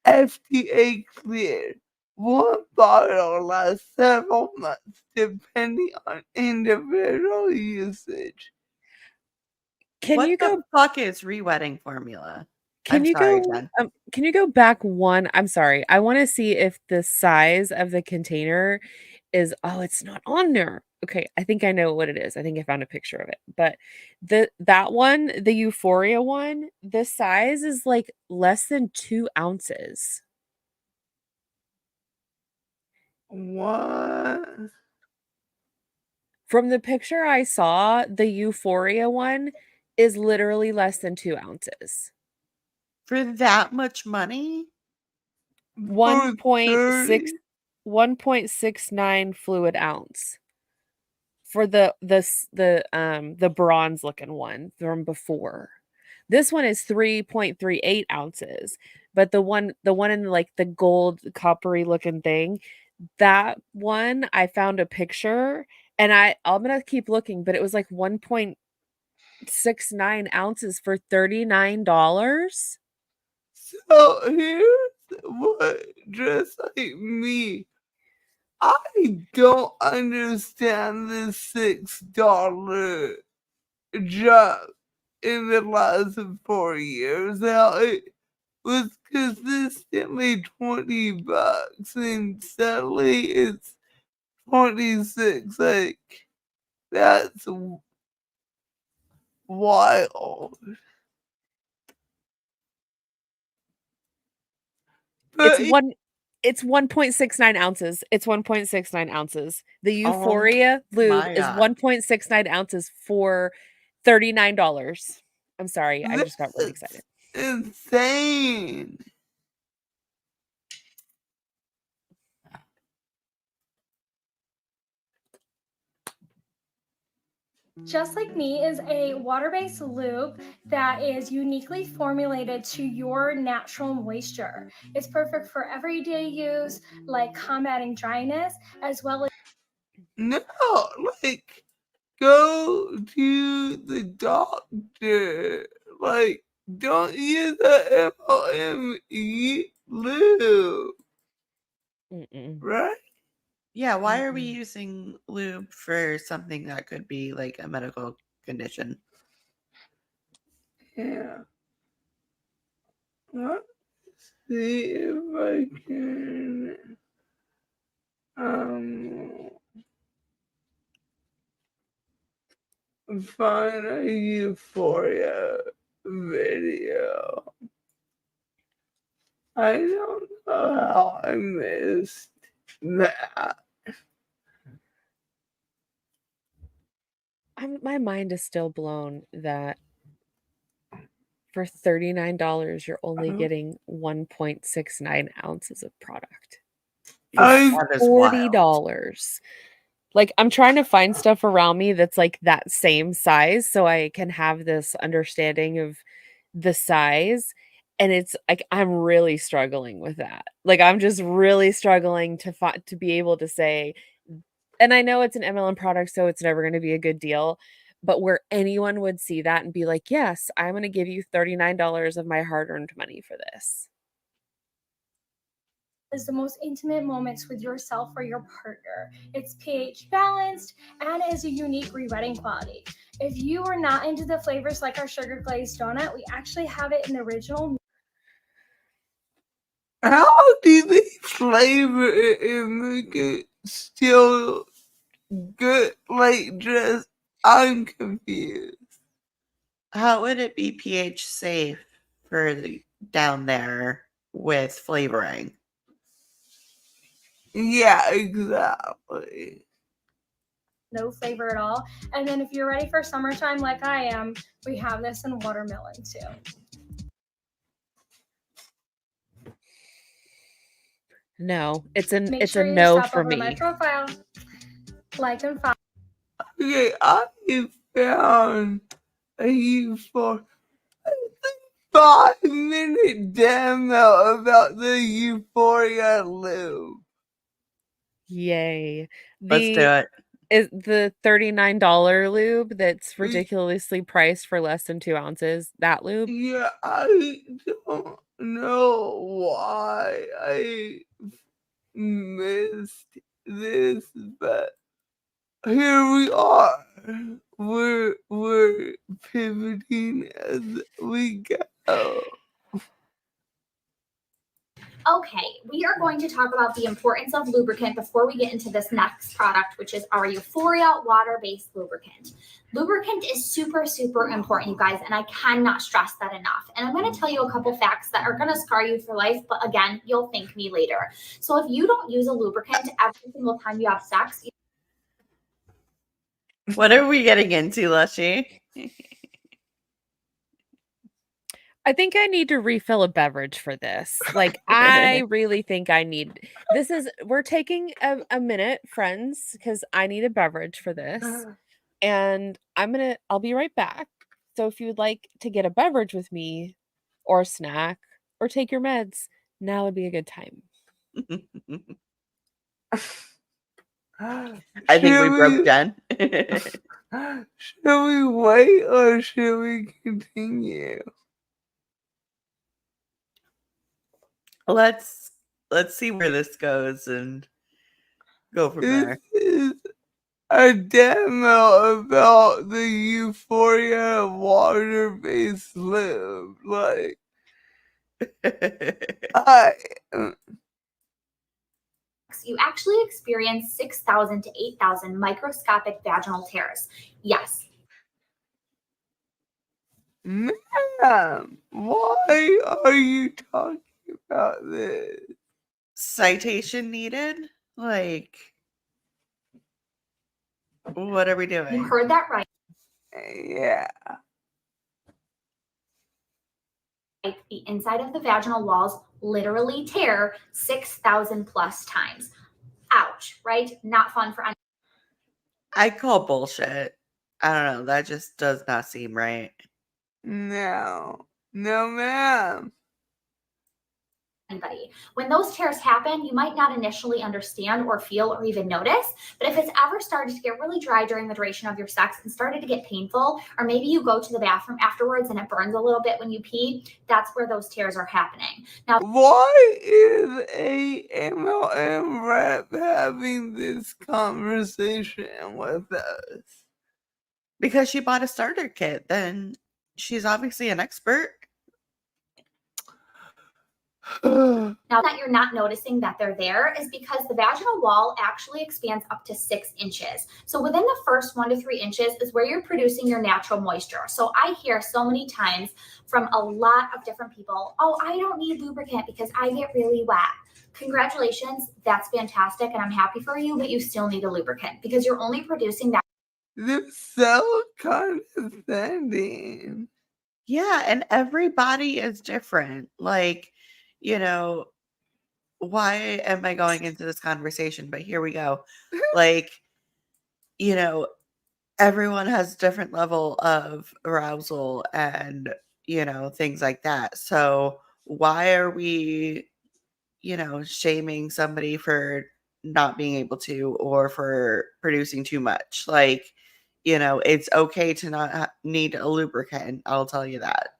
FDA cleared. One bottle lasts several months depending on individual usage. Can you go? What the fuck is re-wetting formula? Can I'm you sorry, go? Jen. Can you go back one? I'm sorry. I want to see if the size of the container is. Oh, it's not on there. Okay, I think I know what it is. I think I found a picture of it. But that one, the Euphoria one, the size is like less than 2 ounces. What? From the picture I saw, the Eurphoria one is literally less than 2 ounces. For that much money? 1.69 fluid ounce for the bronze looking one from before. This one is 3.38 ounces, but the one in like the gold coppery looking thing, that one I found a picture and I'm gonna keep looking, but it was like 1.69 ounces for $39. So here's what, just like me, I don't understand the $6 jump in the last 4 years. How it was consistently $20 and suddenly it's 26. Like, that's wild. But It's 1.69 ounces. It's 1.69 ounces. The Oh Eurphoria lube my is God. 1.69 ounces for $39. I'm sorry, I just got really excited. insane. Just Like Me is a water-based lube that is uniquely formulated to your natural moisture. It's perfect for everyday use, like combating dryness, as well as No, like, go to the doctor. Like, don't use the MLME lube, Mm-mm. right? Yeah, why are we using lube for something that could be like a medical condition? Yeah. Let's see if I can find a Euphoria video. I don't know how I missed that. My mind is still blown that for $39 you're only getting 1.69 ounces of product. For That is wild. $40. Like, I'm trying to find stuff around me that's like that same size so I can have this understanding of the size. And it's like I'm really struggling with that. Like, I'm just really struggling to be able to say, and I know it's an MLM product, so it's never going to be a good deal, but where anyone would see that and be like, yes, I'm going to give you $39 of my hard-earned money for this. the most intimate moments with yourself or your partner. It's pH balanced and is a unique rewetting quality. If you are not into the flavors like our sugar glazed donut, we actually have it in the original. How do they flavor it and make it still good? Like, just, I'm confused. How would it be pH safe for down there with flavoring? Yeah, exactly. No flavor at all. And then if you're ready for summertime like I am, we have this in watermelon too. No, it's Make sure a you no stop for over to my me. profile, like and follow. Okay, I found a Euphoria 5-minute demo about the Euphoria lube. Yay. Let's do it. Is the $39 lube that's ridiculously priced for less than 2 ounces, that lube? Yeah, I don't know why I missed this, but here we are. We're pivoting as we go. Okay, we are going to talk about the importance of lubricant before we get into this next product, which is our Eurphoria water-based lubricant. Lubricant is super, super important, you guys, and I cannot stress that enough. And I'm going to tell you a couple facts that are going to scar you for life, but again, you'll thank me later. So if you don't use a lubricant every single time you have sex, What are we getting into, Lushie? I think I need to refill a beverage for this. Like, I really think I need this. We're taking a minute, friends, because I need a beverage for this. And I'll be right back. So if you would like to get a beverage with me or a snack or take your meds, now would be a good time. I think we broke Jen. Should we wait or should we continue? Let's see where this goes and go from there. This is a demo about the Eurphoria water-based lube. Like, you actually experience 6,000 to 8,000 microscopic vaginal tears. Yes. ma'am, why are you talking about this? Citation needed? Like, what are we You doing? heard that right. Yeah. The inside of the vaginal walls literally tear 6,000 plus times. Ouch, right? Not fun for I call bullshit. I don't know. That just does not seem right. No, ma'am. anybody. When those tears happen, you might not initially understand or feel or even notice, but if it's ever started to get really dry during the duration of your sex and started to get painful, or maybe you go to the bathroom afterwards and it burns a little bit when you pee, that's where those tears are happening. Now, why is a MLM rep having this conversation with us? Because she bought a starter kit, then she's obviously an expert. now that you're not noticing that they're there is because the vaginal wall actually expands up to 6 inches. So within the first 1 to 3 inches is where you're producing your natural moisture. So I hear so many times from a lot of different people, oh, I don't need lubricant because I get really wet. Congratulations, that's fantastic, and I'm happy for you, but you still need a lubricant because you're only producing that. They're so condescending. Yeah, and every body is different. Like, you know, why am I going into this conversation? But here we go. Like, you know, everyone has a different level of arousal and, you know, things like that. So why are we, you know, shaming somebody for not being able to or for producing too much? Like, you know, it's okay to not need a lubricant. I'll tell you that.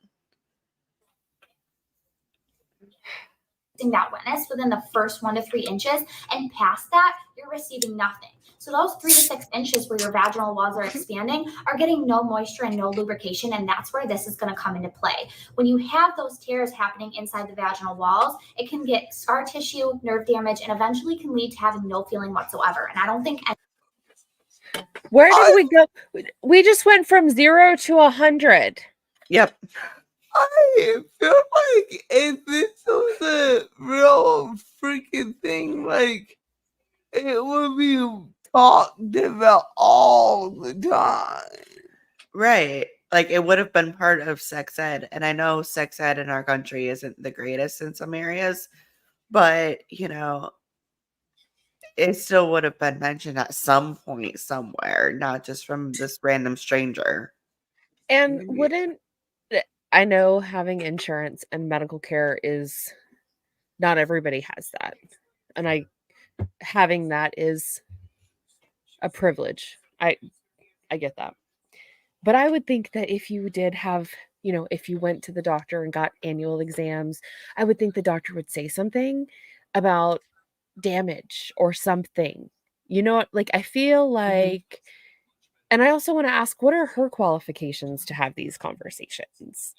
That wetness within the first 1 to 3 inches, and past that, you're receiving nothing. So those 3 to 6 inches where your vaginal walls are expanding are getting no moisture and no lubrication, and that's where this is going to come into play. When you have those tears happening inside the vaginal walls, it can get scar tissue, nerve damage, and eventually can lead to having no feeling whatsoever. And I don't think Where did we go? We just went from 0 to 100. Yep. I feel like if this was a real freaking thing, like, it would be talked about all the time. Right. Like, it would have been part of sex ed. And I know sex ed in our country isn't the greatest in some areas, but, you know, it still would have been mentioned at some point somewhere, not just from this random stranger. And wouldn't I know having insurance and medical care is not everybody has that. And having that is a privilege. I get that. But I would think that if you did have, you know, if you went to the doctor and got annual exams, I would think the doctor would say something about damage or something. You know, like I feel like, and I also want to ask, what are her qualifications to have these conversations?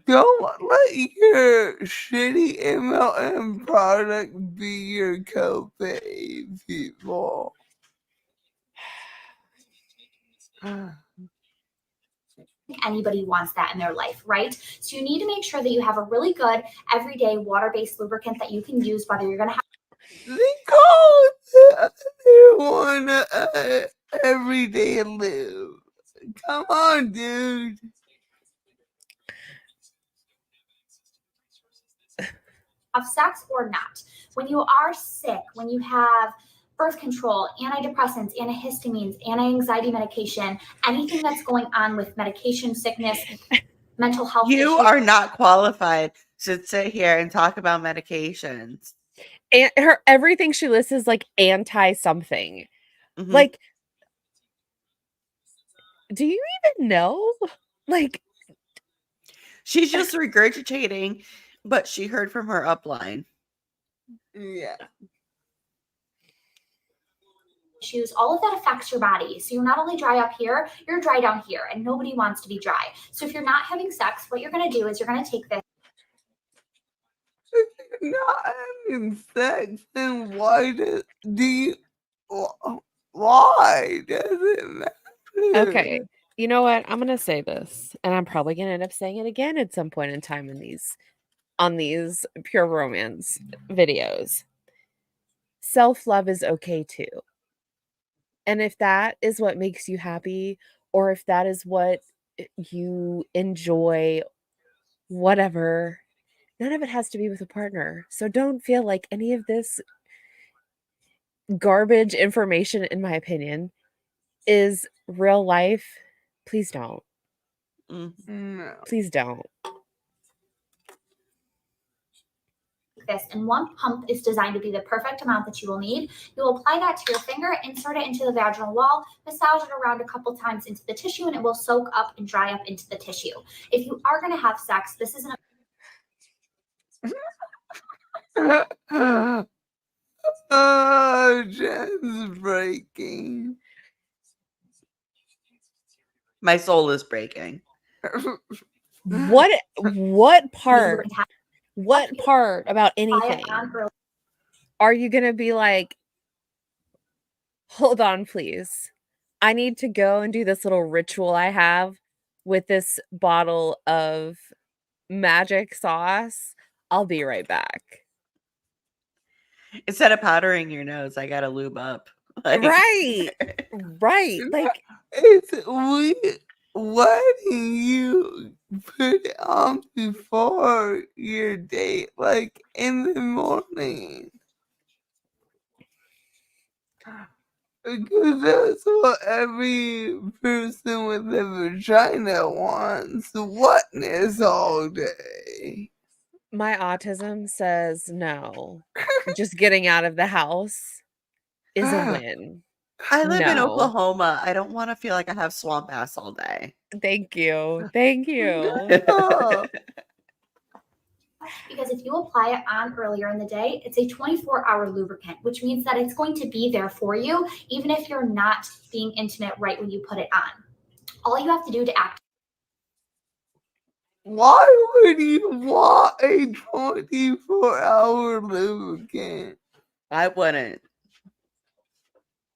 Don't let your shitty MLM product be your copay, people. Anybody wants that in their life, right? So you need to make sure that you have a really good everyday water-based lubricant that you can use, whether you're going to have They call the other one everyday lube. Come on, dude. sex or not. When you are sick, when you have birth control, antidepressants, antihistamines, anti-anxiety medication, anything that's going on with medication, sickness, mental health You issues. are not qualified to sit here and talk about medications. And everything she lists is like anti something. Mhm. Like, do you even know? Like, She's just regurgitating, but she heard from her upline. Yeah. Issues, all of that affects your body. So you're not only dry up here, you're dry down here, and nobody wants to be dry. So if you're not having sex, what you're going to do is you're going to take this. If you're not having sex, then why do you? Why does it matter? okay, you know what? I'm gonna say this, and I'm probably gonna end up saying it again at some point in time on these pure romance videos. Self-love is okay too. And if that is what makes you happy, or if that is what you enjoy, whatever, none of it has to be with a partner. So don't feel like any of this garbage information, in my opinion, is real life. Please don't. No. Please don't. This, and one pump is designed to be the perfect amount that you will need. You'll apply that to your finger, insert it into the vaginal wall, massage it around a couple times into the tissue, and it will soak up and dry up into the tissue. If you are going to have sex, this isn't Oh, Jen's breaking. My soul is breaking. What part? What part about anything are you gonna be like, hold on, please? I need to go and do this little ritual I have with this bottle of magic sauce. I'll be right back. Instead of powdering your nose, I gotta lube up. Like, Right. Right. Like, It's weird. Why do you put it on before your date, like in the morning? Because that's what every person with a vagina wants. Wetness all day. my autism says no. Just getting out of the house is a win. I live in No. Oklahoma. I don't want to feel like I have swamp ass all day. Thank you. Thank you. Oh, because if you apply it on earlier in the day, it's a 24-hour lubricant, which means that it's going to be there for you, even if you're not being intimate right when you put it on. All you have to do to act. why would you want a 24-hour lubricant? I wouldn't.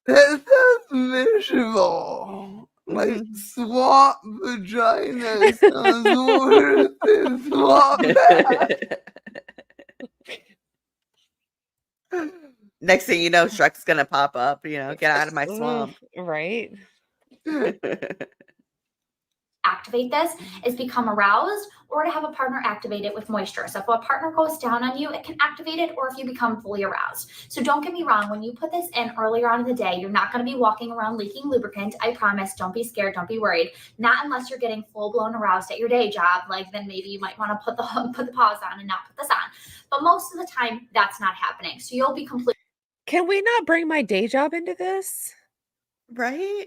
That sounds miserable. Like swamp vagina sounds worse than swamp back. Next thing you know, Shrek's gonna pop up. Get out of my swamp. Right. Activate this is become aroused, or to have a partner activate it with moisture. So if a partner goes down on you, it can activate it, or if you become fully aroused. So don't get me wrong, when you put this in earlier on in the day, you're not going to be walking around leaking lubricant. I promise. Don't be scared. Don't be worried. Not unless you're getting full-blown aroused at your day job. Like, then maybe you might want to put the pause on and not put this on. But most of the time, that's not happening. So you'll be completely. Can we not bring my day job into this? Right?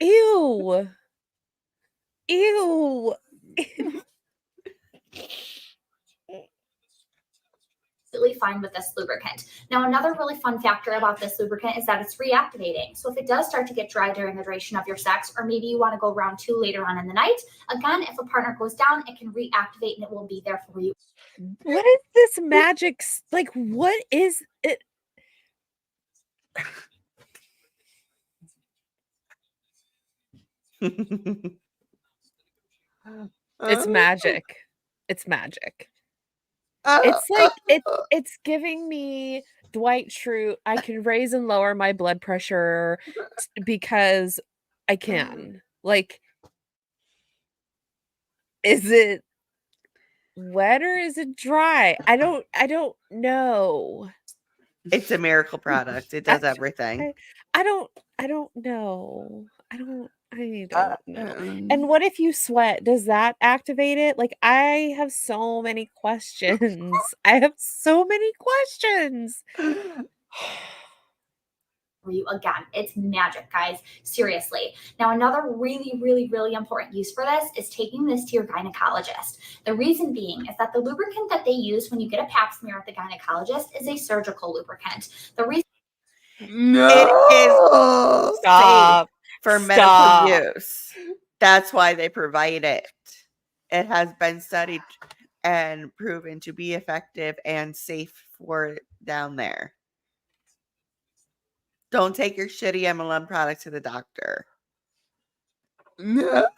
Ew. Ew. completely fine with this lubricant. Now, another really fun factor about this lubricant is that it's reactivating. So if it does start to get dry during the duration of your sex, or maybe you want to go round 2 later on in the night, again, if a partner goes down, it can reactivate and it will be there for you. What is this magic? Like, what is it? It's magic. It's magic. It's like it's giving me Dwight Schrute. I can raise and lower my blood pressure because I can. Like, is it wet or is it dry? I don't know. It's a miracle product. It does everything. I don't know. I don't know. And what if you sweat? Does that activate it? Like, I have so many questions. I have so many questions. For you again, it's magic, guys. Seriously. Now, another really, really, really important use for this is taking this to your gynecologist. The reason being is that the lubricant that they use when you get a pap smear at the gynecologist is a surgical lubricant. The reason it is Stop. For medical use. That's why they provide it. It has been studied and proven to be effective and safe for down there. Don't take your shitty MLM product to the doctor. No.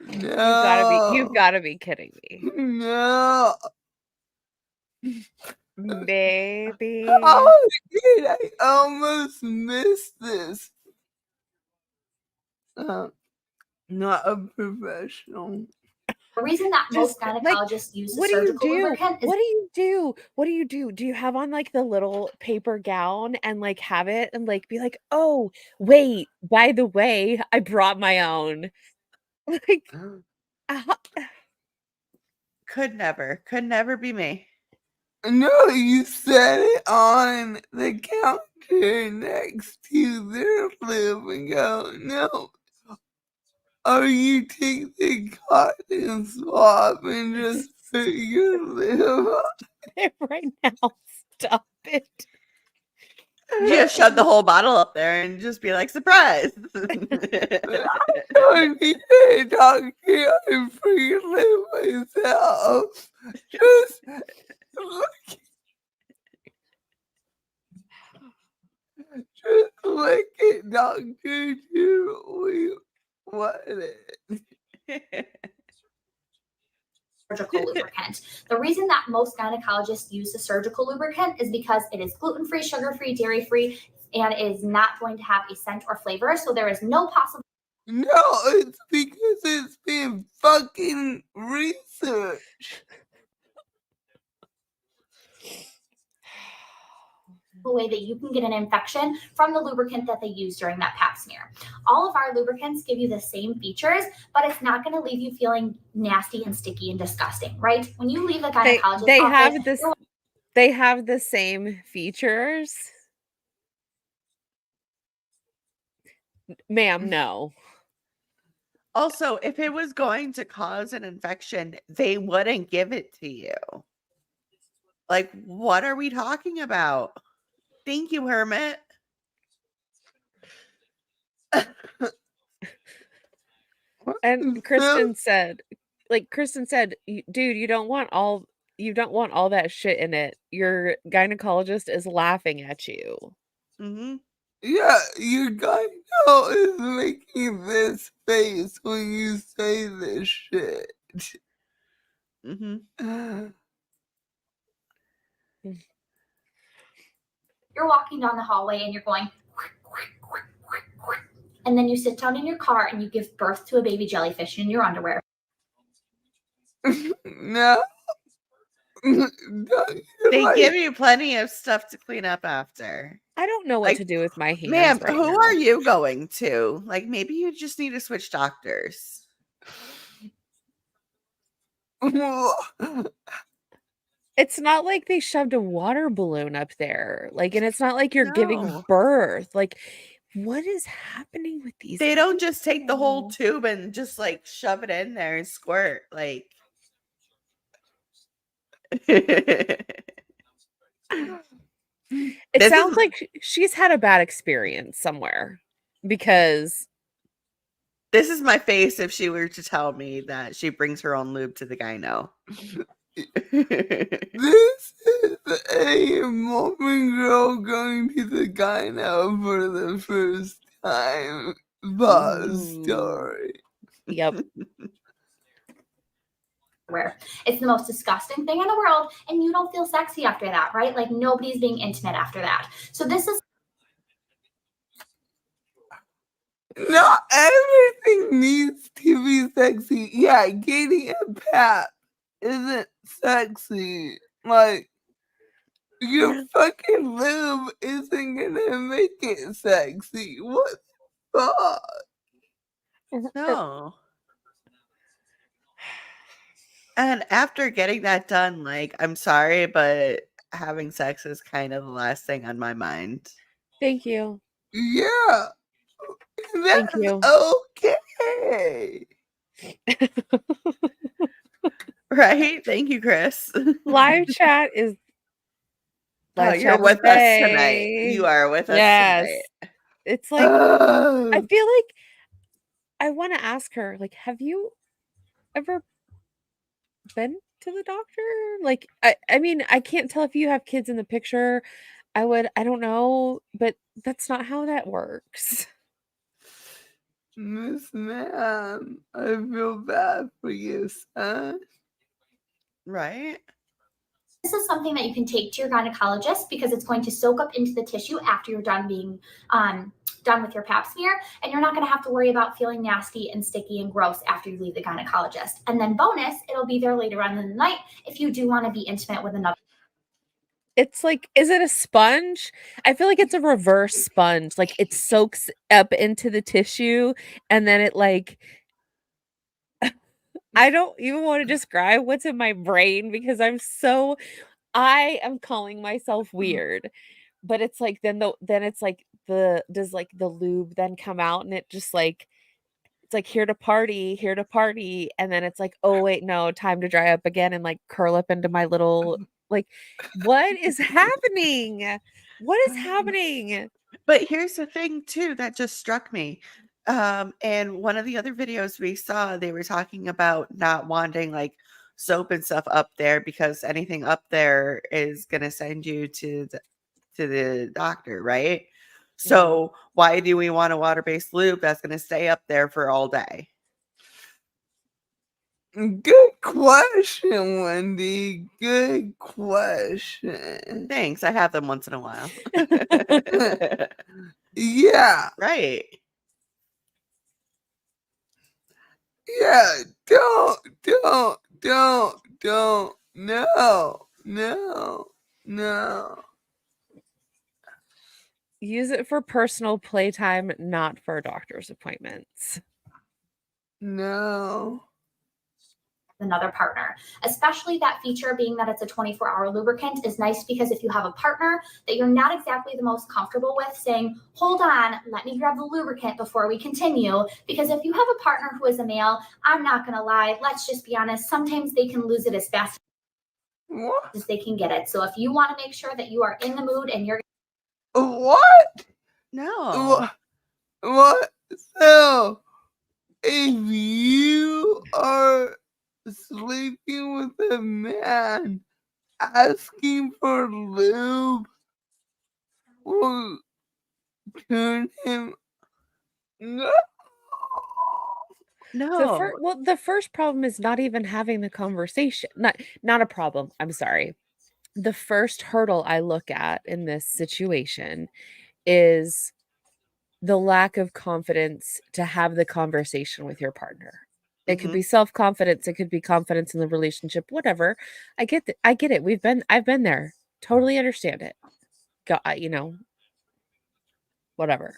You've gotta be kidding me. No. Baby. Oh, did I almost missed this? Not a professional. the reason that most gynecologists use the surgical lubricant is what do you do? What do you do? Do you have on like the little paper gown and like have it and like be like, oh, wait, by the way, I brought my own. Like, could never be me. No, you set it on the counter next to their lip and go, no. Or you take the cotton swab and just put your lip on it right now. Stop it. You just shove the whole bottle up there and just be like, surprise. I don't need a doctor. I pre-live myself. Just look. Just look at Dr. Drew. What surgical lubricant. The reason that most gynecologists use the surgical lubricant is because it is gluten-free, sugar-free, dairy-free, and is not going to have a scent or flavor. So there is no possible. No, it's because it's been fucking researched. Way that you can get an infection from the lubricant that they use during that pap smear. All of our lubricants give you the same features, but it's not going to leave you feeling nasty and sticky and disgusting, right? When you leave a gynecologist they have the same features. Ma'am, no. Also, if it was going to cause an infection, they wouldn't give it to you. Like, what are we talking about? Thank you, Hermit. And Kristen said, dude, you don't want all that shit in it. Your gynecologist is laughing at you. Mm-hmm. Yeah, your gyno is making this face when you say this shit. Mm-hmm. You're walking down the hallway and you're going, and then you sit down in your car and you give birth to a baby jellyfish in your underwear. No. They give you plenty of stuff to clean up after. I don't know what to do with my hands. Ma'am, right who now. are you going to? Like, maybe you just need to switch doctors. It's not like they shoved a water balloon up there. Like, and it's not like you're giving birth. Like, what is happening with these? They don't just take the whole tube and just like shove it in there and squirt. Like, It This sounds is- like she's had a bad experience somewhere because This is my face if she were to tell me that she brings her own lube to the gyno. This is a Mormon girl going to the gyno for the first time. Boss story. yep. Where it's the most disgusting thing in the world, and you don't feel sexy after that, right? Like nobody's being intimate after that. So this is Not everything needs to be sexy. Yeah, getting a pap isn't sexy. Like, your fucking lube isn't gonna make it sexy. What the fuck? No. And after getting that done, like, I'm sorry, but having sex is kind of the last thing on my mind. Thank you. Yeah. Thank That's you. okay. Right? Thank you, Chris. Live chat is Oh, live you're chat with us tonight. today. You are with us Yes. tonight. It's like I Oh. feel like I want to ask her, like, have you ever been to the doctor? Like, I mean, I can't tell if you have kids in the picture. I don't know, but that's not how that works. Miss Ma'am, I feel bad for you, son. Right? this is something that you can take to your gynecologist because it's going to soak up into the tissue after you're done being done with your pap smear, and you're not going to have to worry about feeling nasty and sticky and gross after you leave the gynecologist. And then bonus, it'll be there later on in the night if you do want to be intimate with another. It's like, is it a sponge? I feel like it's a reverse sponge. Like it soaks up into the tissue and then it like I don't even want to describe what's in my brain because I am calling myself weird. But it's like then it's like does like the lube then come out and it just like it's like here to party, and then it's like, oh wait, no, time to dry up again and like curl up into my little like what is happening? What is happening? But here's the thing too that just struck me. And one of the other videos we saw, they were talking about not wanting like soap and stuff up there because anything up there is gonna send you to the doctor, right? So why do we want a water-based lube that's gonna stay up there for all day? Good question, Wendy. Good question. Thanks. I have them once in a while. Yeah. Right. Yeah. Don't. No. Use it for personal playtime, not for doctor's appointments. No. Another partner, especially that feature being that it's a 24-hour lubricant is nice because if you have a partner that you're not exactly the most comfortable with saying, hold on, let me grab the lubricant before we continue. Because if you have a partner who is a male, I'm not going to lie, let's just be honest, sometimes they can lose it as fast as they can get it. So if you want to make sure that you are in the mood and you're What? No. What? So, if you are sleeping with a man asking for lube will turn him no. The first problem is not even having the conversation. Not a problem. I'm sorry. The first hurdle I look at in this situation is the lack of confidence to have the conversation with your partner. It could be self-confidence, it could be confidence in the relationship, whatever. I get it. I've been there. Totally understand it. Whatever.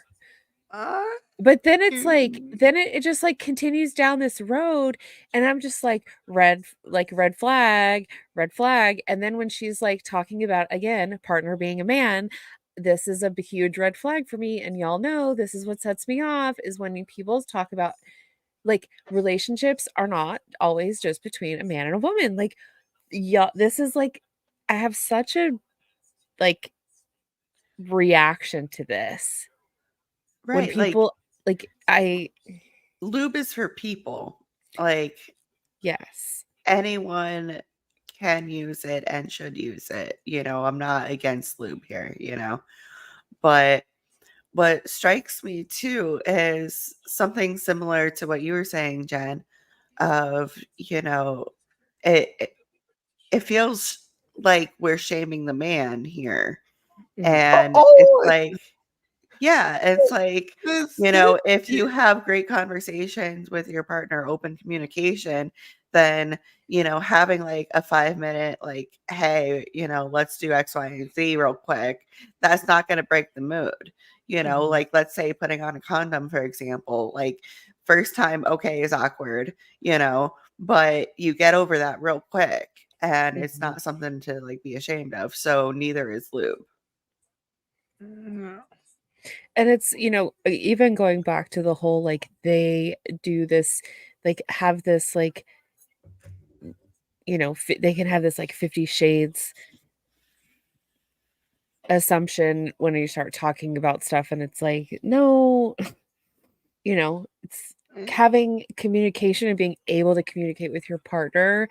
But then it's like it just like continues down this road and I'm just like red flag, and then when she's like talking about again partner being a man, this is a huge red flag for me, and y'all know this is what sets me off is when people talk about like relationships are not always just between a man and a woman. Like yeah, this is like, I have such a like reaction to this. When Right. Like, people like lube is for people. Like, yes. anyone can use it and should use it. I'm not against lube here, but what strikes me too is something similar to what you were saying, Jen, of, it feels like we're shaming the man here. And it's Oh, like, yeah, it's like, this if you have great conversations with your partner, open communication, then, having like a 5-minute, like, hey, let's do X, Y, and Z real quick. That's not going to break the mood. Like, let's say putting on a condom, for example, like, first time, okay, is awkward, but you get over that real quick, and it's not something to like be ashamed of. So neither is lube. And it's, even going back to the whole, like, they do this, like, have this, like, they can have this, like, 50 Shades assumption when you start talking about stuff. And it's like, no, it's having communication and being able to communicate with your partner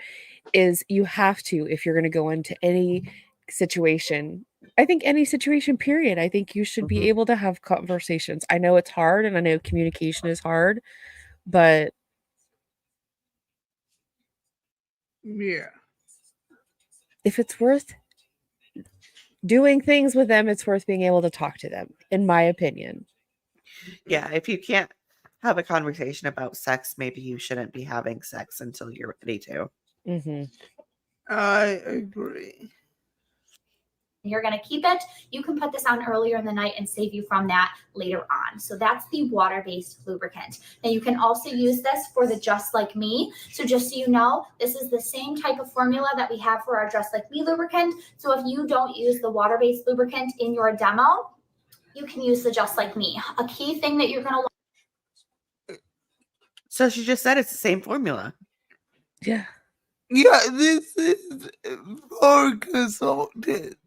is, you have to, if you're going to go into any situation. I think any situation, period. I think you should be able to have conversations. I know it's hard, and I know communication is hard, but yeah. if it's worth doing things with them, it's worth being able to talk to them, in my opinion. Yeah, if you can't have a conversation about sex, maybe you shouldn't be having sex until you're ready to. I agree. You're going to keep it. You can put this on earlier in the night and save you from that later on. So that's the water-based lubricant. Now you can also use this for the Just Like Me. So just so you know, this is the same type of formula that we have for our Just Like Me lubricant. So if you don't use the water-based lubricant in your demo, you can use the Just Like Me. A key thing that you're going to... So she just said it's the same formula. Yeah. Yeah, this is for consultants.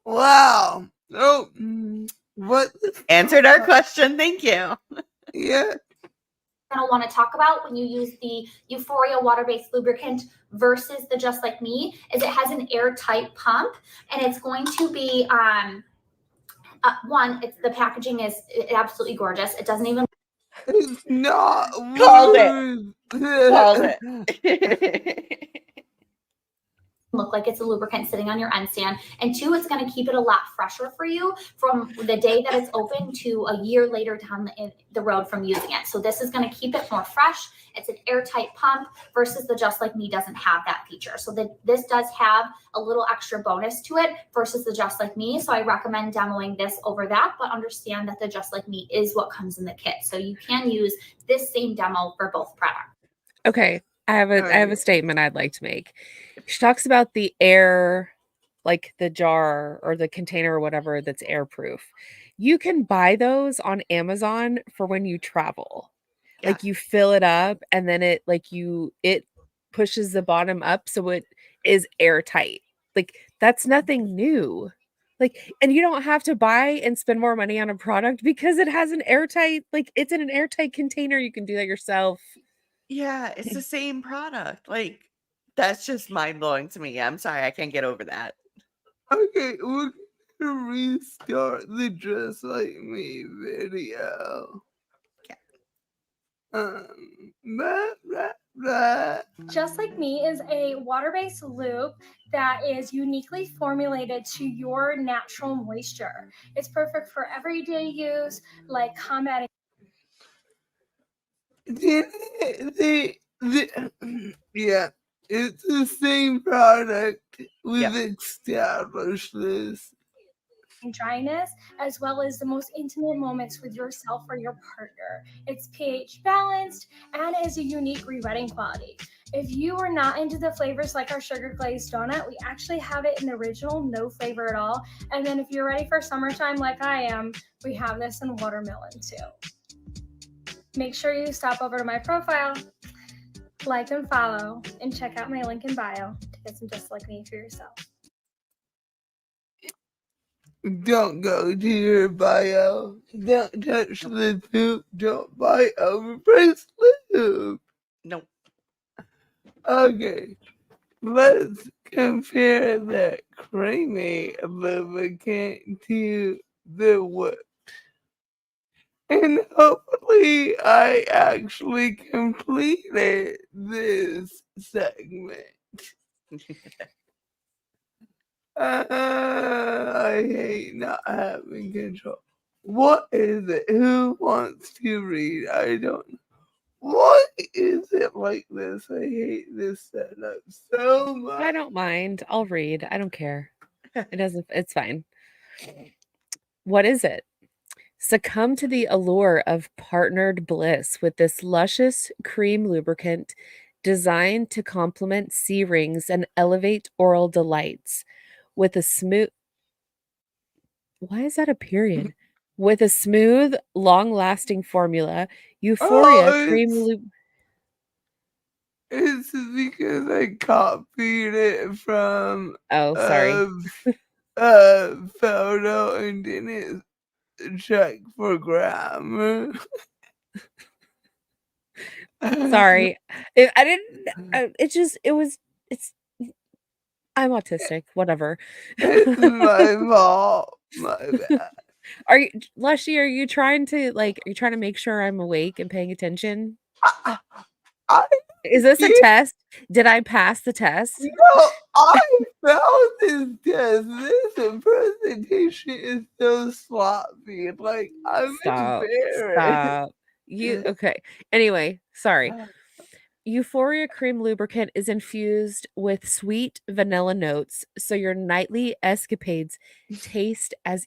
Wow. Oh, what? Answered our question. Thank you. Yeah. Going to want to talk about when you use the Eurphoria water-based lubricant versus the Just Like Me is it has an airtight pump, and it's going to be the packaging is absolutely gorgeous. It doesn't even... It's not. Called it. Called it. Look like it's a lubricant sitting on your end stand, and 2, it's going to keep it a lot fresher for you from the day that it's open to a year later down the road from using it. So this is going to keep it more fresh. It's an airtight pump versus the Just Like Me doesn't have that feature. So this does have a little extra bonus to it versus the Just Like Me. So I recommend demoing this over that, but understand that the Just Like Me is what comes in the kit. So you can use this same demo for both products. Okay. I have a statement I'd like to make. She talks about the air, like the jar or the container or whatever that's airproof. You can buy those on Amazon for when you travel. Yeah. Like you fill it up and then it pushes the bottom up so it is airtight. Like that's nothing new. Like, and you don't have to buy and spend more money on a product because it has an airtight, like it's in an airtight container. You can do that yourself. Yeah, it's the same product. Like, that's just mind-blowing to me. I'm sorry, I can't get over that. Okay, we're gonna restart the Just Like Me video. Just Like Me is a water-based lube that is uniquely formulated to your natural moisture. It's perfect for everyday use, like combating. Yeah, it's the same product. We've established this. Dryness, as well as the most intimate moments with yourself or your partner. It's pH balanced and is a unique re-wetting quality. If you are not into the flavors like our sugar glazed donut, we actually have it in the original, no flavor at all. And then if you're ready for summertime like I am, we have this in watermelon too. Make sure you stop over to my profile. like and follow, and check out my link in bio to get some Just Like Me for yourself. Don't go to your bio. Don't touch the poop. Don't buy overpriced lube. Nope. Okay, let's compare the creamy lubricant to the whip. And hopefully I actually completed this segment. I hate not having control. What is it? Who wants to read? I don't know. Why is it like this? I hate this setup so much. I don't mind. I'll read. I don't care. It's fine. What is it? Succumb to the allure of partnered bliss with this luscious cream lubricant designed to complement C-rings and elevate oral delights with a smooth... Why is that a period? With a smooth, long-lasting formula, Eurphoria cream lube... It's because I copied it from Oh, sorry. a photo and didn't check for grammar. Sorry. I'm autistic, whatever. It's my fault. My bad. Lushie, are you trying to make sure I'm awake and paying attention? Is this a test? Did I pass the test? No, I failed this test. This presentation is so sloppy. Like, I'm embarrassed. Okay. Anyway, sorry. Eurphoria cream lubricant is infused with sweet vanilla notes, so your nightly escapades taste as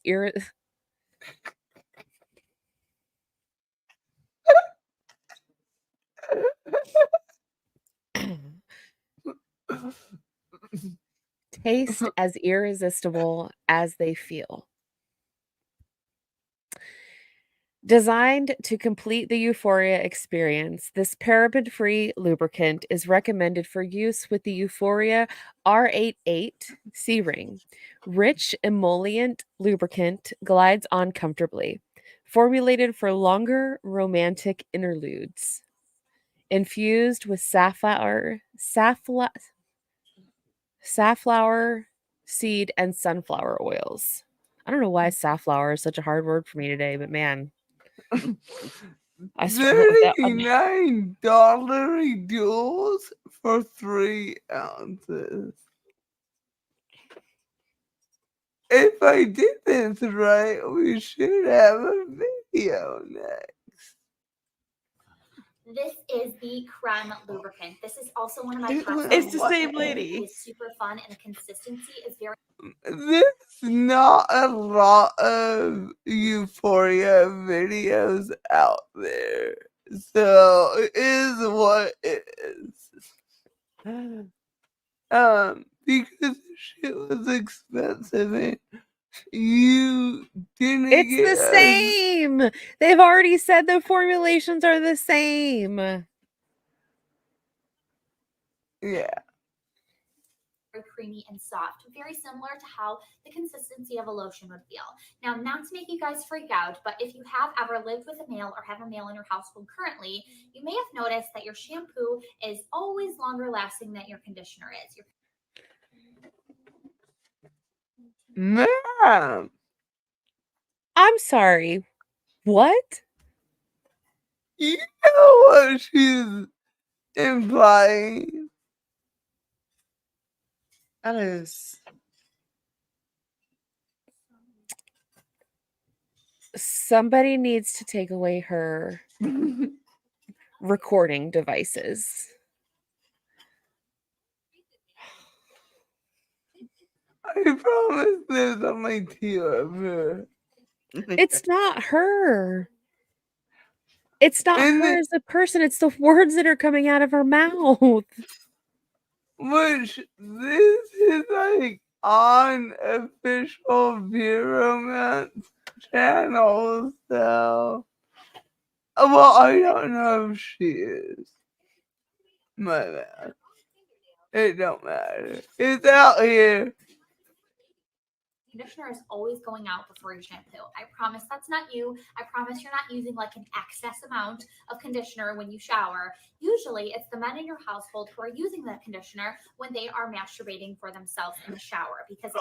taste as irresistible as they feel. Designed to complete the Eurphoria experience, this paraben-free lubricant is recommended for use with the Eurphoria R88 C-ring. Rich emollient lubricant glides on comfortably, formulated for longer romantic interludes. Infused with safflower seed and sunflower oils. I don't know why safflower is such a hard word for me today, but man, I struggle with that one. $39 duels for 3 ounces. If I did this right, we should have a video next. This is the creme lubricant. This is also one of my top. It's the same lady. It's super fun and the consistency is very. There's not a lot of Eurphoria videos out there, so it is what it is. Because shit was expensive and you didn't It's the same. They've already said the formulations are the same. Yeah. Creamy and soft, very similar to how the consistency of a lotion would feel. Now, not to make you guys freak out, but if you have ever lived with a male or have a male in your household currently, you may have noticed that your shampoo is always longer lasting than your conditioner is. Ma'am, I'm sorry. What? you know what she's implying? That is. Somebody needs to take away her recording devices. I promise there's only 2 of her. It's not her. It's not And her as a person. It's the words that are coming out of her mouth. Which this is like on official Romance channel, so well, I don't know if she is. My bad. It don't matter. It's out here. Conditioner is always going out before you shampoo. I promise that's not you. I promise you're not using like an excess amount of conditioner when you shower. Usually it's the men in your household who are using the conditioner when they are masturbating for themselves in the shower because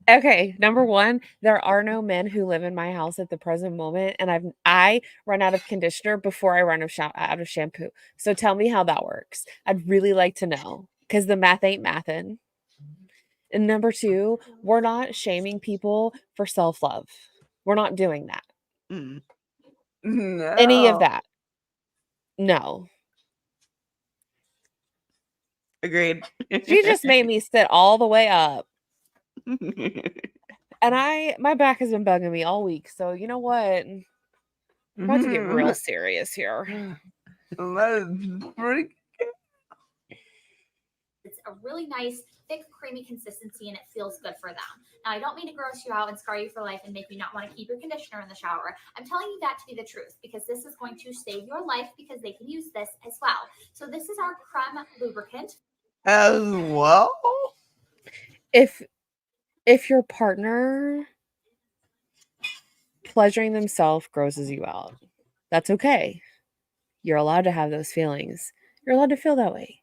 Okay, number one, there are no men who live in my house at the present moment, and I run out of conditioner before I run out of shampoo. So tell me how that works. I'd really like to know because the math ain't mathin'. And number two, we're not shaming people for self-love. We're not doing that. Mm. Any of No. that. No. Agreed. She just made me sit all the way up. And my back has been bugging me all week. So you know what? I'm about to get real serious here. Let's freak. it's a really nice, thick, creamy consistency and it feels good for them. Now, I don't mean to gross you out and scar you for life and make you not want to keep your conditioner in the shower. I'm telling you that to be the truth because this is going to save your life because they can use this as well. So this is our creme lubricant. As well? If your partner pleasuring themselves grosses you out, that's okay. You're allowed to have those feelings. You're allowed to feel that way.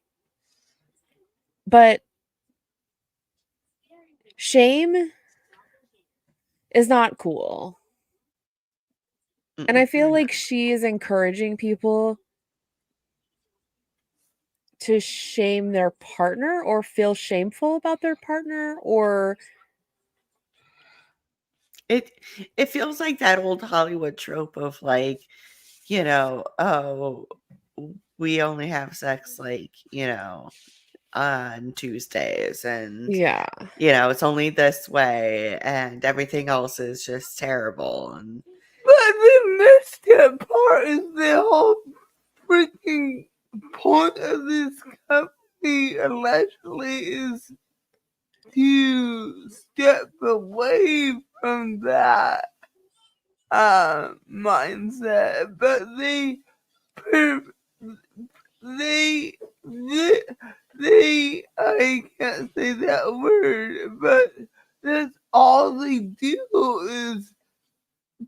But shame is not cool. And I feel like she is encouraging people to shame their partner or feel shameful about their partner, or It feels like that old Hollywood trope of like, oh, we only have sex like, on Tuesdays and yeah. it's only this way and everything else is just terrible. And But the messed up part is the whole freaking point of this company allegedly is to step away from that mindset, but they I can't say that word, but that's all they do is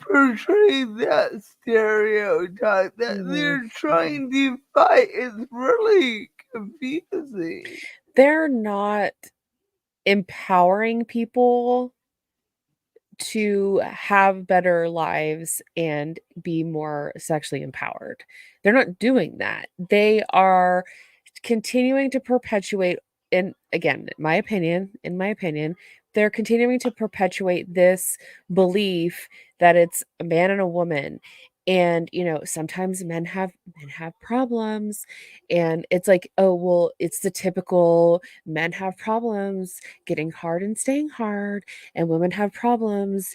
portray that stereotype that they're trying to fight. Is really confusing. They're not empowering people to have better lives and be more sexually empowered. They're not doing that. They are continuing to perpetuate, and again, in my opinion, they're continuing to perpetuate this belief that it's a man and a woman. And sometimes men have problems, and it's like, oh well, it's the typical men have problems getting hard and staying hard, and women have problems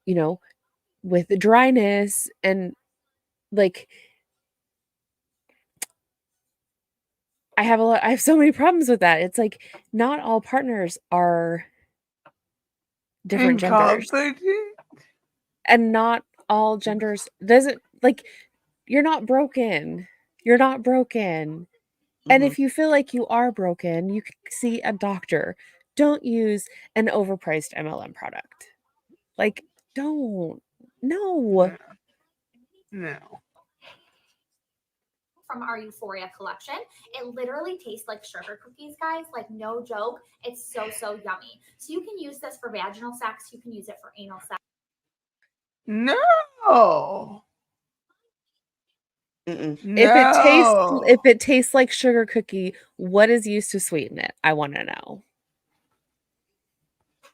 with the dryness. And like, I have so many problems with that. It's like not all partners are different genders, and not all genders doesn't like you're not broken. And if you feel like you are broken, you can see a doctor. Don't use an overpriced MLM product. Like, don't. No. From our Eurphoria collection. It literally tastes like sugar cookies, guys. Like, no joke. It's so yummy. So you can use this for vaginal sex. You can use it for anal sex. No. If it tastes like sugar cookie, what is used to sweeten it? I want to know.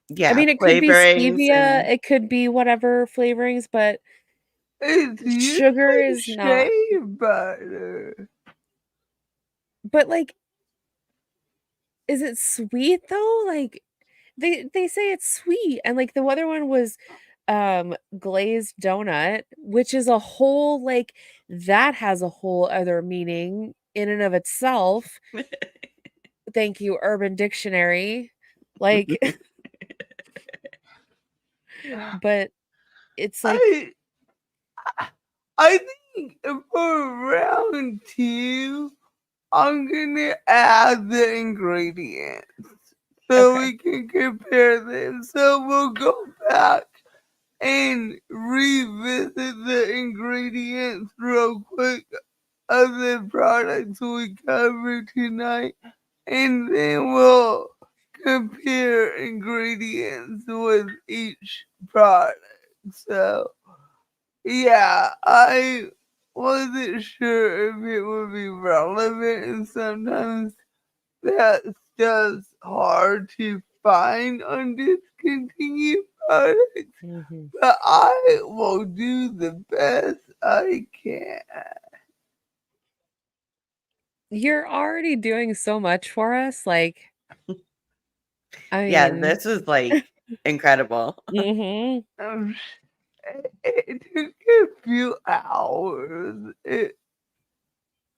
Yeah, I mean, it could be stevia, it could be whatever flavorings, but sugar is not. Butter. But like, is it sweet though? Like, they say it's sweet, and like the other one was glazed donut, which is a whole like that has a whole other meaning in and of itself. Thank you, Urban Dictionary. Like, but it's like I think for round 2 I'm gonna add the ingredients so Okay. we can compare them. So we'll go back and revisit the ingredients real quick of the products we covered tonight, and then we'll compare ingredients with each product. So, yeah, I wasn't sure if it would be relevant, and sometimes that's just hard to find on discontinued products, Mhm. but I will do the best I can. You're already doing so much for us. Like, I Yeah, mean, this is like incredible. mhm. It took a few hours.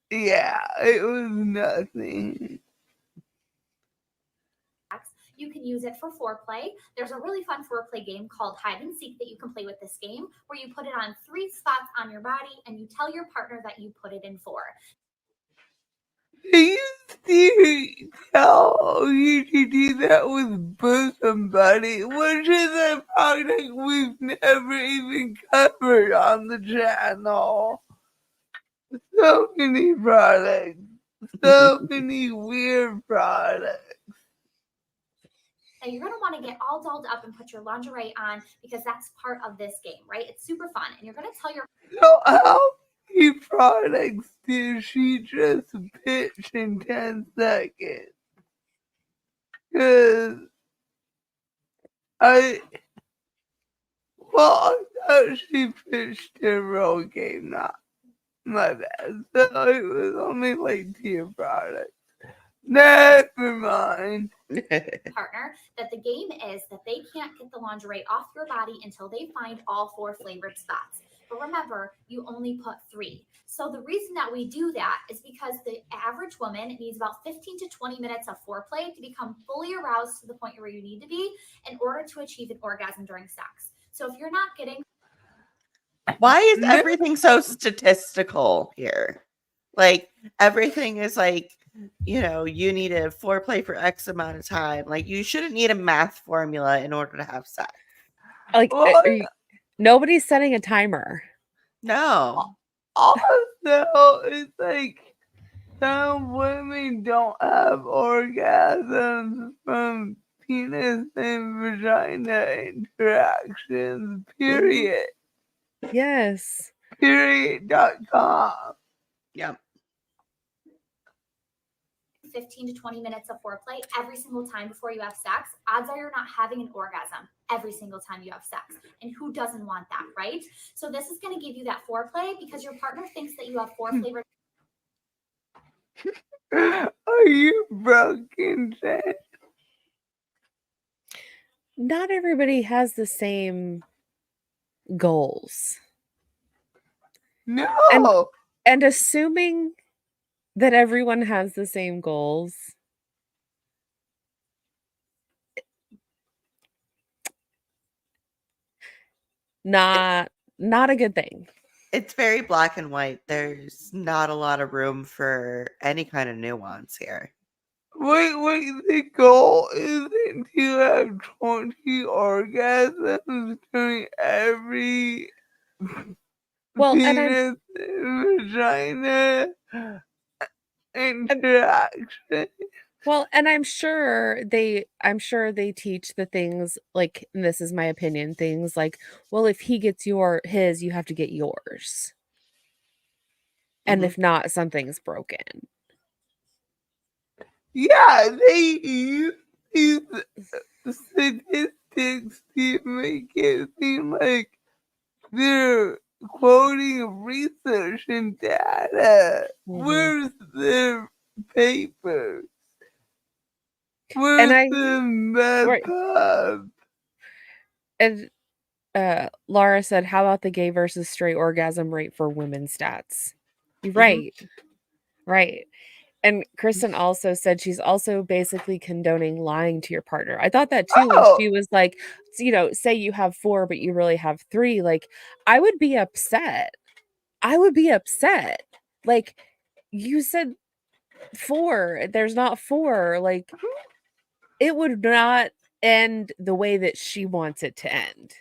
Yeah, it was nothing. You can use it for foreplay. There's a really fun foreplay game called hide and seek that you can play with this game, where you put it on 3 spots on your body and you tell your partner that you put it in 4. They used to tell you to do that with bosom buddy, which is a product we've never even covered on the channel. So many products. So many weird products. Now you're going to want to get all dolled up and put your lingerie on because that's part of this game, right? It's super fun. And you're going to tell your So how many products did she just pitch in 10 seconds? Cause I thought she pitched a real game, not my bad. So it was only like 2 products. Never mind. partner that the game is that they can't get the lingerie off your body until they find all 4 flavored spots. But remember, you only put 3. So the reason that we do that is because the average woman needs about 15 to 20 minutes of foreplay to become fully aroused to the point where you need to be in order to achieve an orgasm during sex. So if you're not getting... Why is everything so statistical here? Like, everything is like, you know, you need a foreplay for X amount of time. Like, you shouldn't need a math formula in order to have sex. Like, Well, nobody's setting a timer. No. also, it's like some women don't have orgasms from penis and vagina interactions, period. Yes. Period.com. Yep. 15 to 20 minutes of foreplay every single time before you have sex, odds are you're not having an orgasm every single time you have sex. And who doesn't want that, right? So this is going to give you that foreplay because your partner thinks that you have 4 flavored... Are you broken, Jen? Not everybody has the same goals. No. And assuming that everyone has the same goals, not a good thing. It's very black and white. There's not a lot of room for any kind of nuance here. Wait, the goal isn't to have 20 orgasms during every penis and vagina interaction. Well, and I'm sure they teach the things like, and this is my opinion, things like, well, if he gets his, you have to get yours. And if not, something's broken. Yeah, they use these statistics to make it seem like they're quoting research and data. Where's the papers? Where's the method? And Laura said, how about the gay versus straight orgasm rate for women stats? Right. Right. And Kristen also said she's also basically condoning lying to your partner. I thought that too when she was like, you know, say you have 4, but you really have 3. Like, I would be upset. Like, you said 4. There's not 4. Like, it would not end the way that she wants it to end.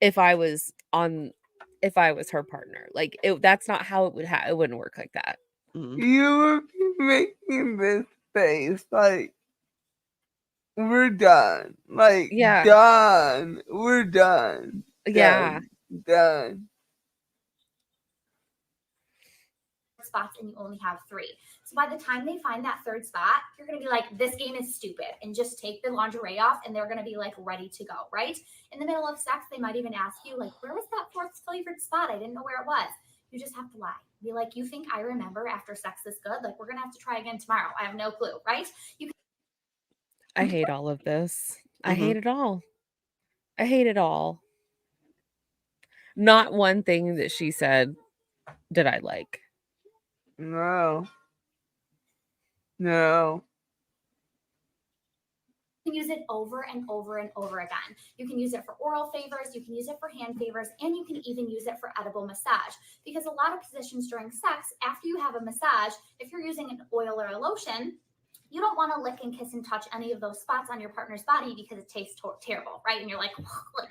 If I was her partner. Like, that's not how it would it wouldn't work like that. You would be making this face like, we're done. Like, Yeah. done. We're done. Yeah. Done. Spots and you only have 3. So by the time they find that 3rd spot, you're going to be like, this game is stupid, and just take the lingerie off and they're going to be like ready to go, right? In the middle of sex, they might even ask you like, where was that 4th flavored spot? I didn't know where it was. You just have to lie. Be like, you think I remember after sex is good? Like, we're going to have to try again tomorrow. I have no clue, right? I hate all of this. I hate it all. I hate it all. Not one thing that she said did I like. No. You can use it over and over and over again. You can use it for oral favors, you can use it for hand favors, and you can even use it for edible massage. Because a lot of positions during sex, after you have a massage, if you're using an oil or a lotion, you don't want to lick and kiss and touch any of those spots on your partner's body because it tastes terrible, right? And you're like,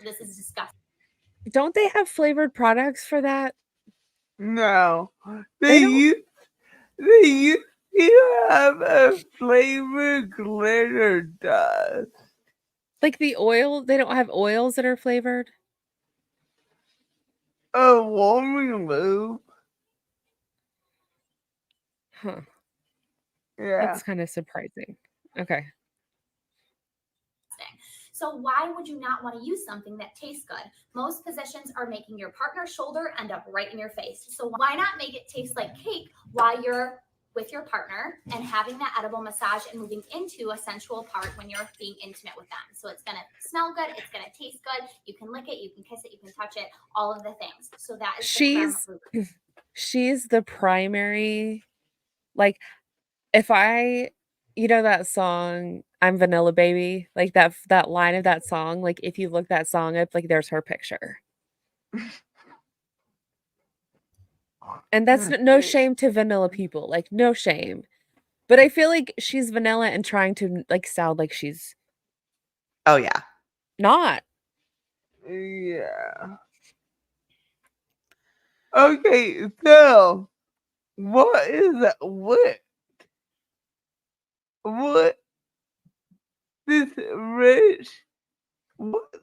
this is disgusting. Don't they have flavored products for that? No. They used to have a flavored glitter dust. Like the oil? They don't have oils that are flavored? A warming lube. Huh. Yeah. That's kind of surprising. Okay. So why would you not want to use something that tastes good? Most positions are making your partner's shoulder end up right in your face. So why not make it taste like cake while you're with your partner and having that edible massage and moving into a sensual part when you're being intimate with them? So it's going to smell good. It's going to taste good. You can lick it. You can kiss it. You can touch it. All of the things. So that is she's the primary, like, if I, you know that song, I'm Vanilla Baby, like that line of that song, like if you look that song up, like there's her picture. And that's no shame to vanilla people, like no shame. But I feel like she's vanilla and trying to like sound like she's not. Yeah. Okay, so what is that? What this rich? What the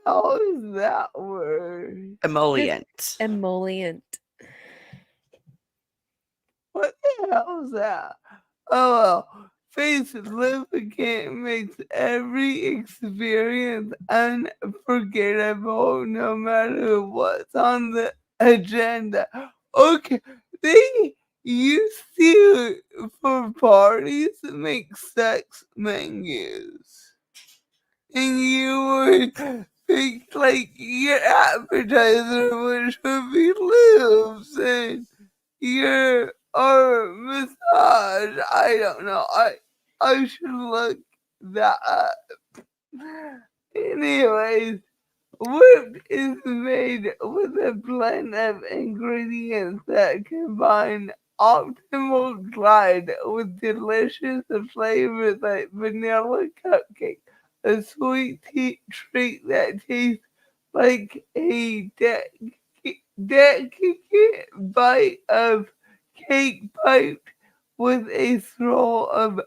hell is that word? Emollient. Emollient. What the hell is that? Oh, face lubricant makes every experience unforgettable, no matter what's on the agenda. Okay, they used to, for parties, make sex menus. And you would think, like, your appetizer, which would be lubes, and your massage. I don't know. I should look that up. Anyways, whipped is made with a blend of ingredients that combine optimal glide with delicious flavors like vanilla cupcake, a sweet treat that tastes like a delicate bite of cake piped with a swirl of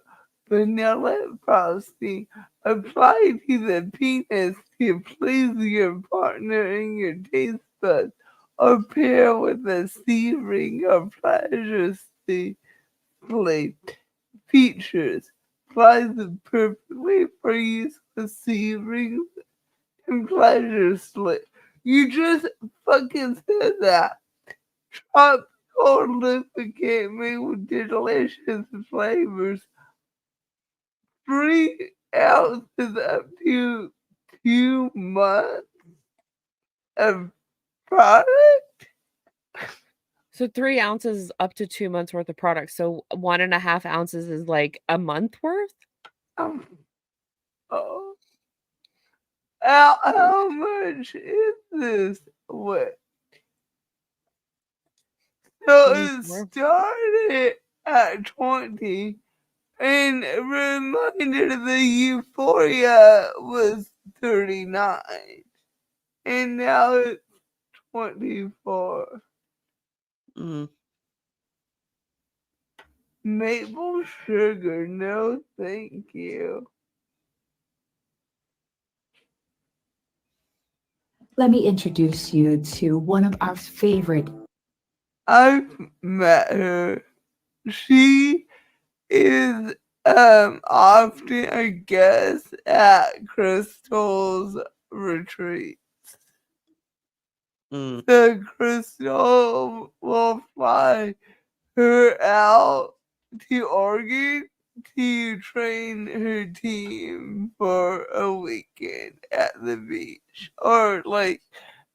vanilla frosting applied to the penis to please your partner and your taste buds, or pair with a C-ring or pleasure stimulating features. Applies perfectly for use with C-rings and pleasure slip. You just fucking said that. Tropical lubricant made with delicious flavors. 3 ounces up to 2 months of product. So 3 ounces up to 2 months worth of product. So 1.5 ounces is like a month worth? Oh. How much is this? What? So it started at 20, and reminder the Euphoria was 39, and now it's 24. Mm. Maple sugar, no thank you. Let me introduce you to one of our favorite. I've met her. She is often a guest at Crystal's retreat. Mm. The Crystal will fly her out to Oregon to train her team for a weekend at the beach. Or like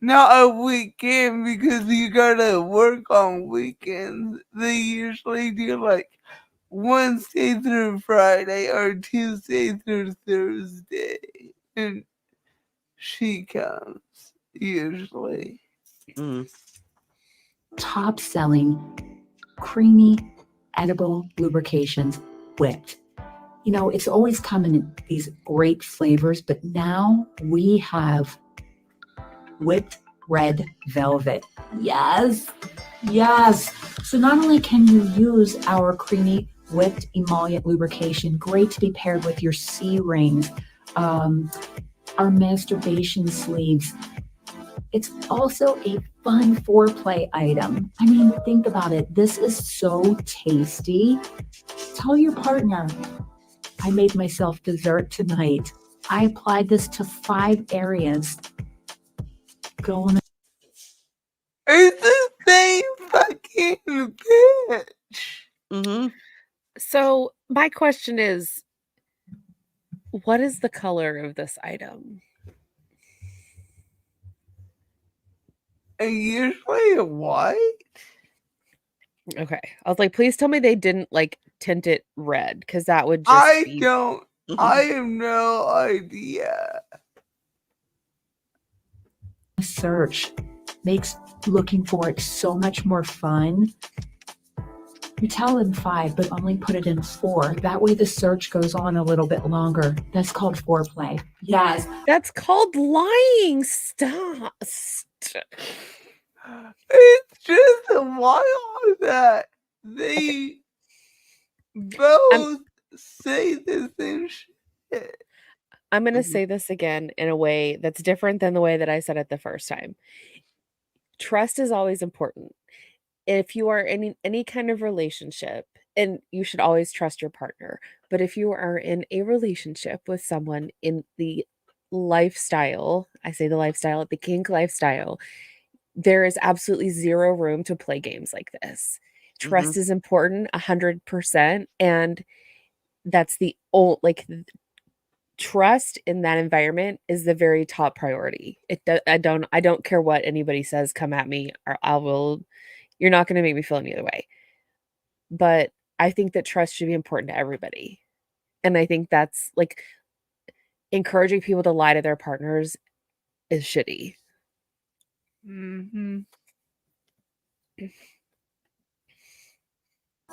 not a weekend because you gotta work on weekends. They usually do like Wednesday through Friday or Tuesday through Thursday. And she comes usually. Mm. Top selling creamy edible lubrications whipped. You know, it's always come in these great flavors, but now we have whipped red velvet. Yes, yes. So not only can you use our creamy whipped emollient lubrication, great to be paired with your C-rings, our masturbation sleeves. It's also a fun foreplay item. I mean, think about it. This is so tasty. Tell your partner, I made myself dessert tonight. I applied this to 5 areas. Go on. It's the same fucking bitch. Mm-hmm. So my question is, what is the color of this item? Usually white. Okay. I was like, please tell me they didn't like tint it red, because that would just I be don't. I have no idea. Search makes looking for it so much more fun. You tell them 5, but only put it in 4. That way the search goes on a little bit longer. That's called foreplay. Yes. That's called lying. Stop. It's just wild that they both say the same shit. I'm going to say this again in a way that's different than the way that I said it the first time. Trust is always important. If you are in any kind of relationship, and you should always trust your partner, but if you are in a relationship with someone in the lifestyle, I say the lifestyle, the kink lifestyle, there is absolutely zero room to play games like this. Trust is important 100%, and that's the old trust in that environment is the very top priority. I don't care what anybody says, come at me, or you're not going to make me feel any other way. But I think that trust should be important to everybody. And I think that's like encouraging people to lie to their partners is shitty. Mm-hmm.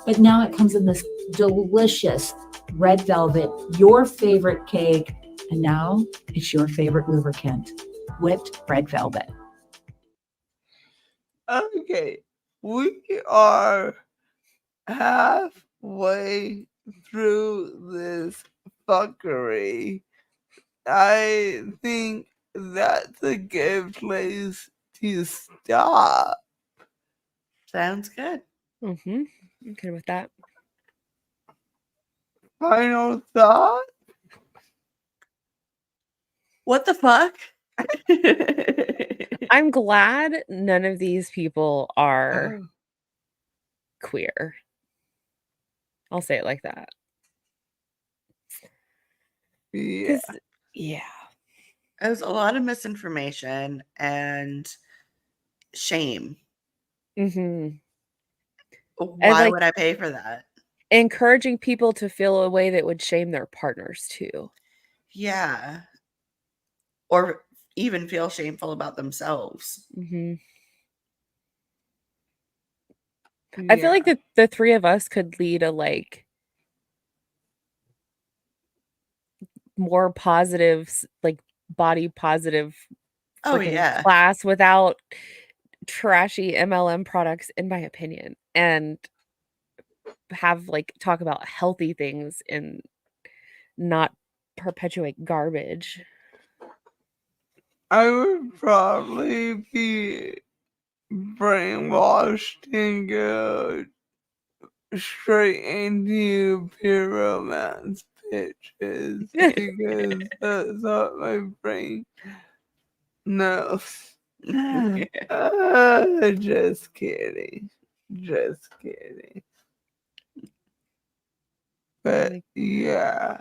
But now it comes in this delicious red velvet, your favorite cake. And now it's your favorite lubricant, whipped red velvet. Okay, we are halfway through this fuckery. I think that's a good place to stop. Sounds good. Mm-hmm. Okay with that. Final thought? What the fuck? I'm glad none of these people are queer. I'll say it like that. Yeah. Yeah. There's a lot of misinformation and shame. Mm-hmm. Why would I pay for that? Encouraging people to feel a way that would shame their partners too. Yeah. Or even feel shameful about themselves. Mm-hmm. I feel like the three of us could lead a like more positive, like body positive Oh freaking yeah. class without trashy MLM products, in my opinion, and have like talk about healthy things and not perpetuate garbage. I would probably be brainwashed and go straight into pure romance pitches because that's what my brain knows. Just kidding. Just kidding. But yeah.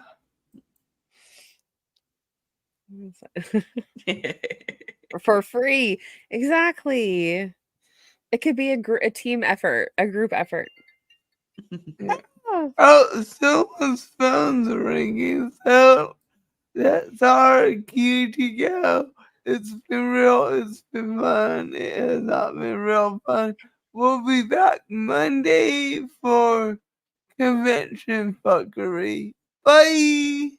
For free. Exactly. It could be a team effort, a group effort. Yeah. Oh, someone's phone's ringing, so that's our cue to go. It's been fun. It has not been real fun. We'll be back Monday for convention fuckery. Bye!